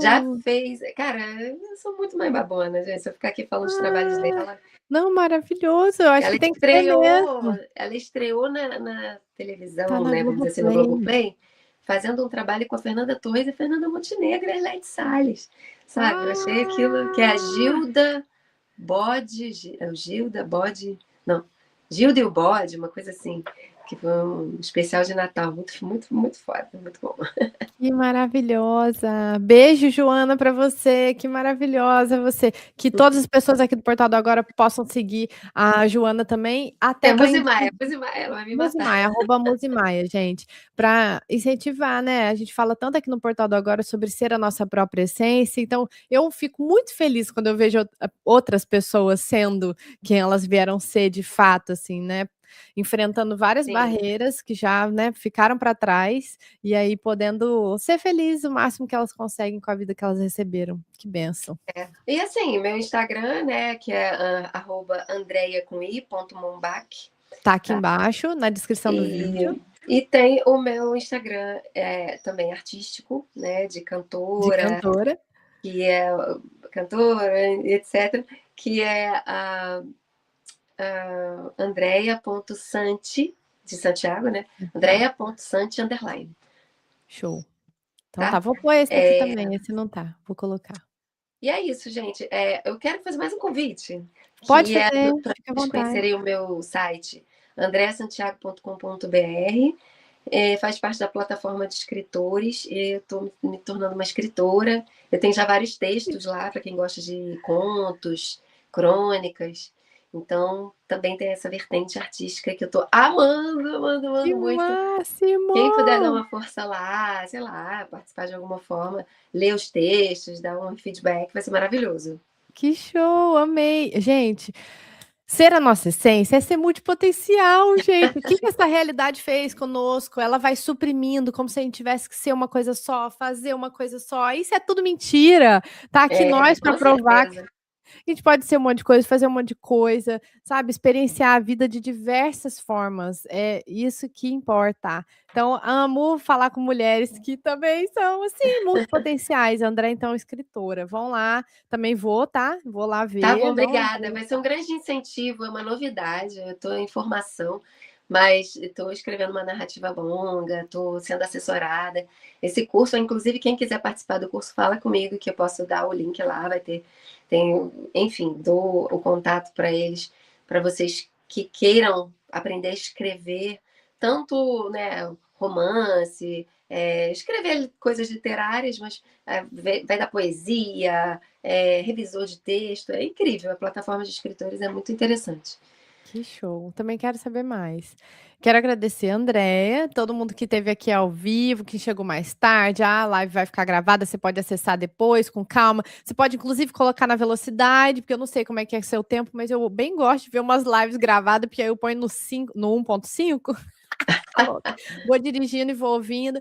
Já legal. fez. Cara, eu sou muito mãe babona, gente. Se eu ficar aqui falando dos trabalhos Ah, dela. não, maravilhoso, eu acho que tem que ser mesmo. Ela estreou na Tá televisão, na né? Vamos dizer assim, no Globoplay. Globoplay, fazendo um trabalho com a Fernanda Torres e a Fernanda Montenegro e a Arlete Salles. Sabe? Eu achei aquilo que é a Ah, Gilda Bode. É o Gilda Bode. Não, Gilda e o Bode, uma coisa assim. Que foi um especial de Natal. Muito, muito, muito foda. Muito bom. que maravilhosa. Beijo, Joana, para você, que maravilhosa você. Que todas as pessoas aqui do Portal do Agora possam seguir a Joana também, É até para Muzimaia, ela vai me matar. Muzimaia, @Muzimaia, gente, para incentivar, né, a gente fala tanto aqui no Portal do Agora sobre ser a nossa própria essência, então eu fico muito feliz quando eu vejo outras pessoas sendo quem elas vieram ser de fato, assim, né, enfrentando várias Sim. barreiras que já, né, ficaram para trás, e aí podendo ser feliz o máximo que elas conseguem com a vida que elas receberam. Que bênção. É. E assim, meu Instagram, né, que é @andreia.mombach, Tá aqui tá? embaixo na descrição do vídeo, E tem o meu Instagram também artístico, né, de de cantora, cantora. que é cantora, etc., que é a Andrea.santi, de Santiago, né? Tá, Andrea.santi underline, show. Então tá, tá? vou pôr esse aqui É, também, esse não tá, vou colocar. e é isso, gente. Eu quero fazer mais um convite, Pode que é fazer, para fica à vocês vontade. conhecerem o meu site, andreasantiago.com.br. Faz parte da plataforma de escritores. E eu estou me tornando uma escritora. Eu tenho já vários textos lá para quem gosta de contos, crônicas. Então, também tem essa vertente artística que eu estou amando, amando, Que amando muito. máximo! Quem puder dar uma força lá, sei lá, participar de alguma forma, ler os textos, dar um feedback, vai ser maravilhoso. Que show, amei. Gente, ser a nossa essência é ser multipotencial, gente. O que que essa realidade fez conosco? Ela vai suprimindo como se a gente tivesse que ser uma coisa só, fazer uma coisa só. Isso é tudo mentira. Tá aqui nós para Com provar certeza. a gente pode ser um monte de coisa, fazer um monte de coisa, sabe, experienciar a vida de diversas formas, é isso que importa. Então, amo falar com mulheres que também são, assim, multipotenciais. A André, então, é escritora. Vão lá, também vou, tá? Vou lá Tá bom, ver, vão obrigada. ver. Vai ser um grande incentivo, é uma novidade. Eu estou em formação, mas estou escrevendo uma narrativa longa, estou sendo assessorada. Esse curso, inclusive, quem quiser participar do curso, fala comigo que eu posso dar o link lá, vai ter, enfim, dou o contato para eles, para vocês que queiram aprender a escrever, tanto, né, romance, escrever coisas literárias, mas vai da poesia, revisor de texto, é incrível. A plataforma de escritores é muito interessante. Que show. Também quero saber mais. Quero agradecer a Andréia, todo mundo que esteve aqui ao vivo, que chegou mais tarde. A live vai ficar gravada, você pode acessar depois, com calma. Você pode, inclusive, colocar na velocidade, porque eu não sei como é que é seu tempo, mas eu bem gosto de ver umas lives gravadas, porque aí eu ponho no 1.5. Tá louca. Vou dirigindo e vou ouvindo.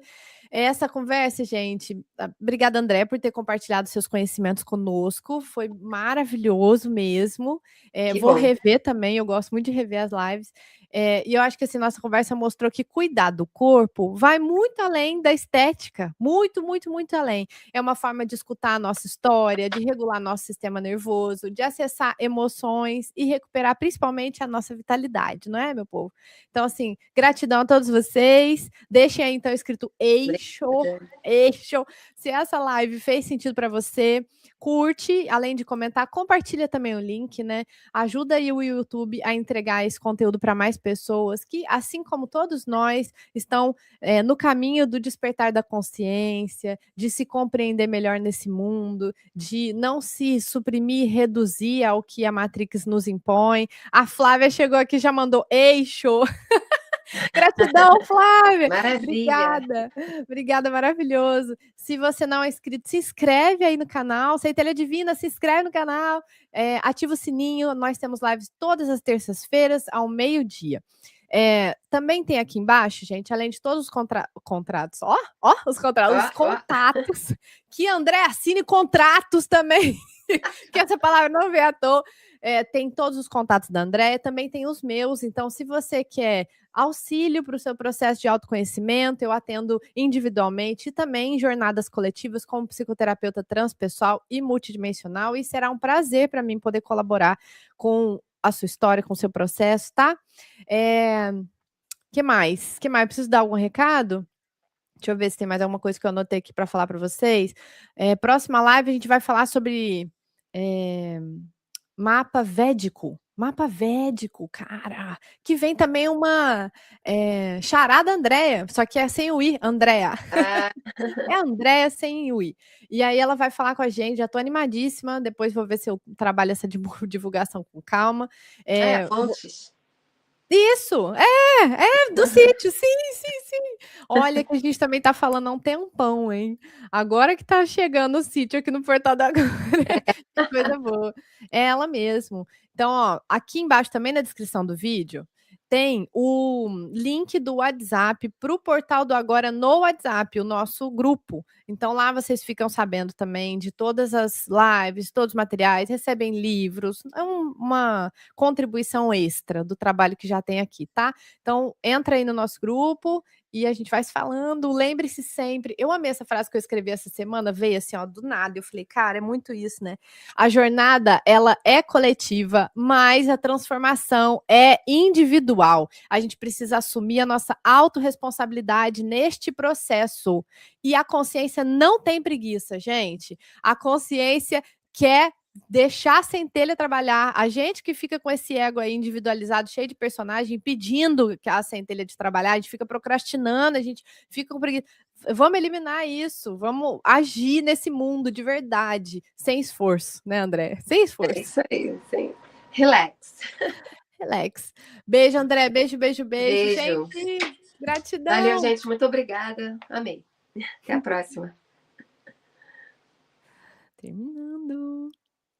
Essa conversa, gente, obrigada, André, por ter compartilhado seus conhecimentos conosco. Foi maravilhoso mesmo. Que Vou bom. rever também, eu gosto muito de rever as lives. E eu acho que assim, nossa conversa mostrou que cuidar do corpo vai muito além da estética. Muito, muito, muito além. É uma forma de escutar a nossa história, de regular nosso sistema nervoso, de acessar emoções e recuperar principalmente a nossa vitalidade, não é, meu povo? Então, assim, gratidão a todos vocês. Deixem aí, então, escrito eixo, Obrigada. eixo. Se essa live fez sentido para você, curte, além de comentar, compartilha também o link, né? Ajuda aí o YouTube a entregar esse conteúdo para mais pessoas que, assim como todos nós, estão no caminho do despertar da consciência, de se compreender melhor nesse mundo, de não se suprimir, reduzir ao que a Matrix nos impõe. A Flávia chegou aqui e já mandou eixo. Gratidão, Flávia. Maravilha. Obrigada. Obrigada, maravilhoso. Se você não é inscrito, se inscreve aí no canal. Centelha Divina, se inscreve no canal. Ativa o sininho. Nós temos lives todas as terças-feiras, ao meio-dia. Também tem aqui embaixo, gente, além de todos os contratos, os contratos, Ó, os ó. contatos, que André assine contratos também, que essa palavra não veio à toa. Tem todos os contatos da Andréia, também tem os meus. Então, se você quer auxílio para o seu processo de autoconhecimento, eu atendo individualmente e também em jornadas coletivas como psicoterapeuta transpessoal e multidimensional. E será um prazer para mim poder colaborar com a sua história, com o seu processo, tá? Que mais? Que mais? Preciso dar algum recado? Deixa eu ver se tem mais alguma coisa que eu anotei aqui para falar para vocês. Próxima live a gente vai falar sobre mapa védico. Mapa védico, cara. Que vem também uma charada Andréia, só que é sem o I, Andréa. Ah, É Andréia sem o I. E aí ela vai falar com a gente, já tô animadíssima. Depois vou ver se eu trabalho essa divulgação com calma. fontes. Isso, do sítio, sim, sim, sim. Olha que a gente também tá falando há um tempão, hein. Agora que tá chegando o sítio aqui no Portal da Glória, que coisa boa. É ela mesmo. Então, ó, aqui embaixo também na descrição do vídeo, tem o link do WhatsApp para o Portal do Agora no WhatsApp, o nosso grupo. Então lá vocês ficam sabendo também de todas as lives, todos os materiais, recebem livros, é uma contribuição extra do trabalho que já tem aqui, tá? Então, entra aí no nosso grupo e a gente vai se falando. Lembre-se sempre. Eu amei essa frase que eu escrevi essa semana, veio assim, ó, do nada. Eu falei, cara, é muito isso, né? A jornada, ela é coletiva, mas a transformação é individual. A gente precisa assumir a nossa autorresponsabilidade neste processo. E a consciência não tem preguiça, gente. A consciência quer deixar a centelha trabalhar. A gente que fica com esse ego aí individualizado, cheio de personagem, pedindo que a centelha de trabalhar, a gente fica procrastinando, a gente fica com preguiça. Vamos eliminar isso, vamos agir nesse mundo de verdade, sem esforço, né, André? Sem É esforço. isso aí, sim. Relax. Relax. Beijo, André. Beijo, beijo, beijo. Beijo. Gente, Valeu, gratidão. gente. Muito obrigada. Amei. Até a próxima. Terminando.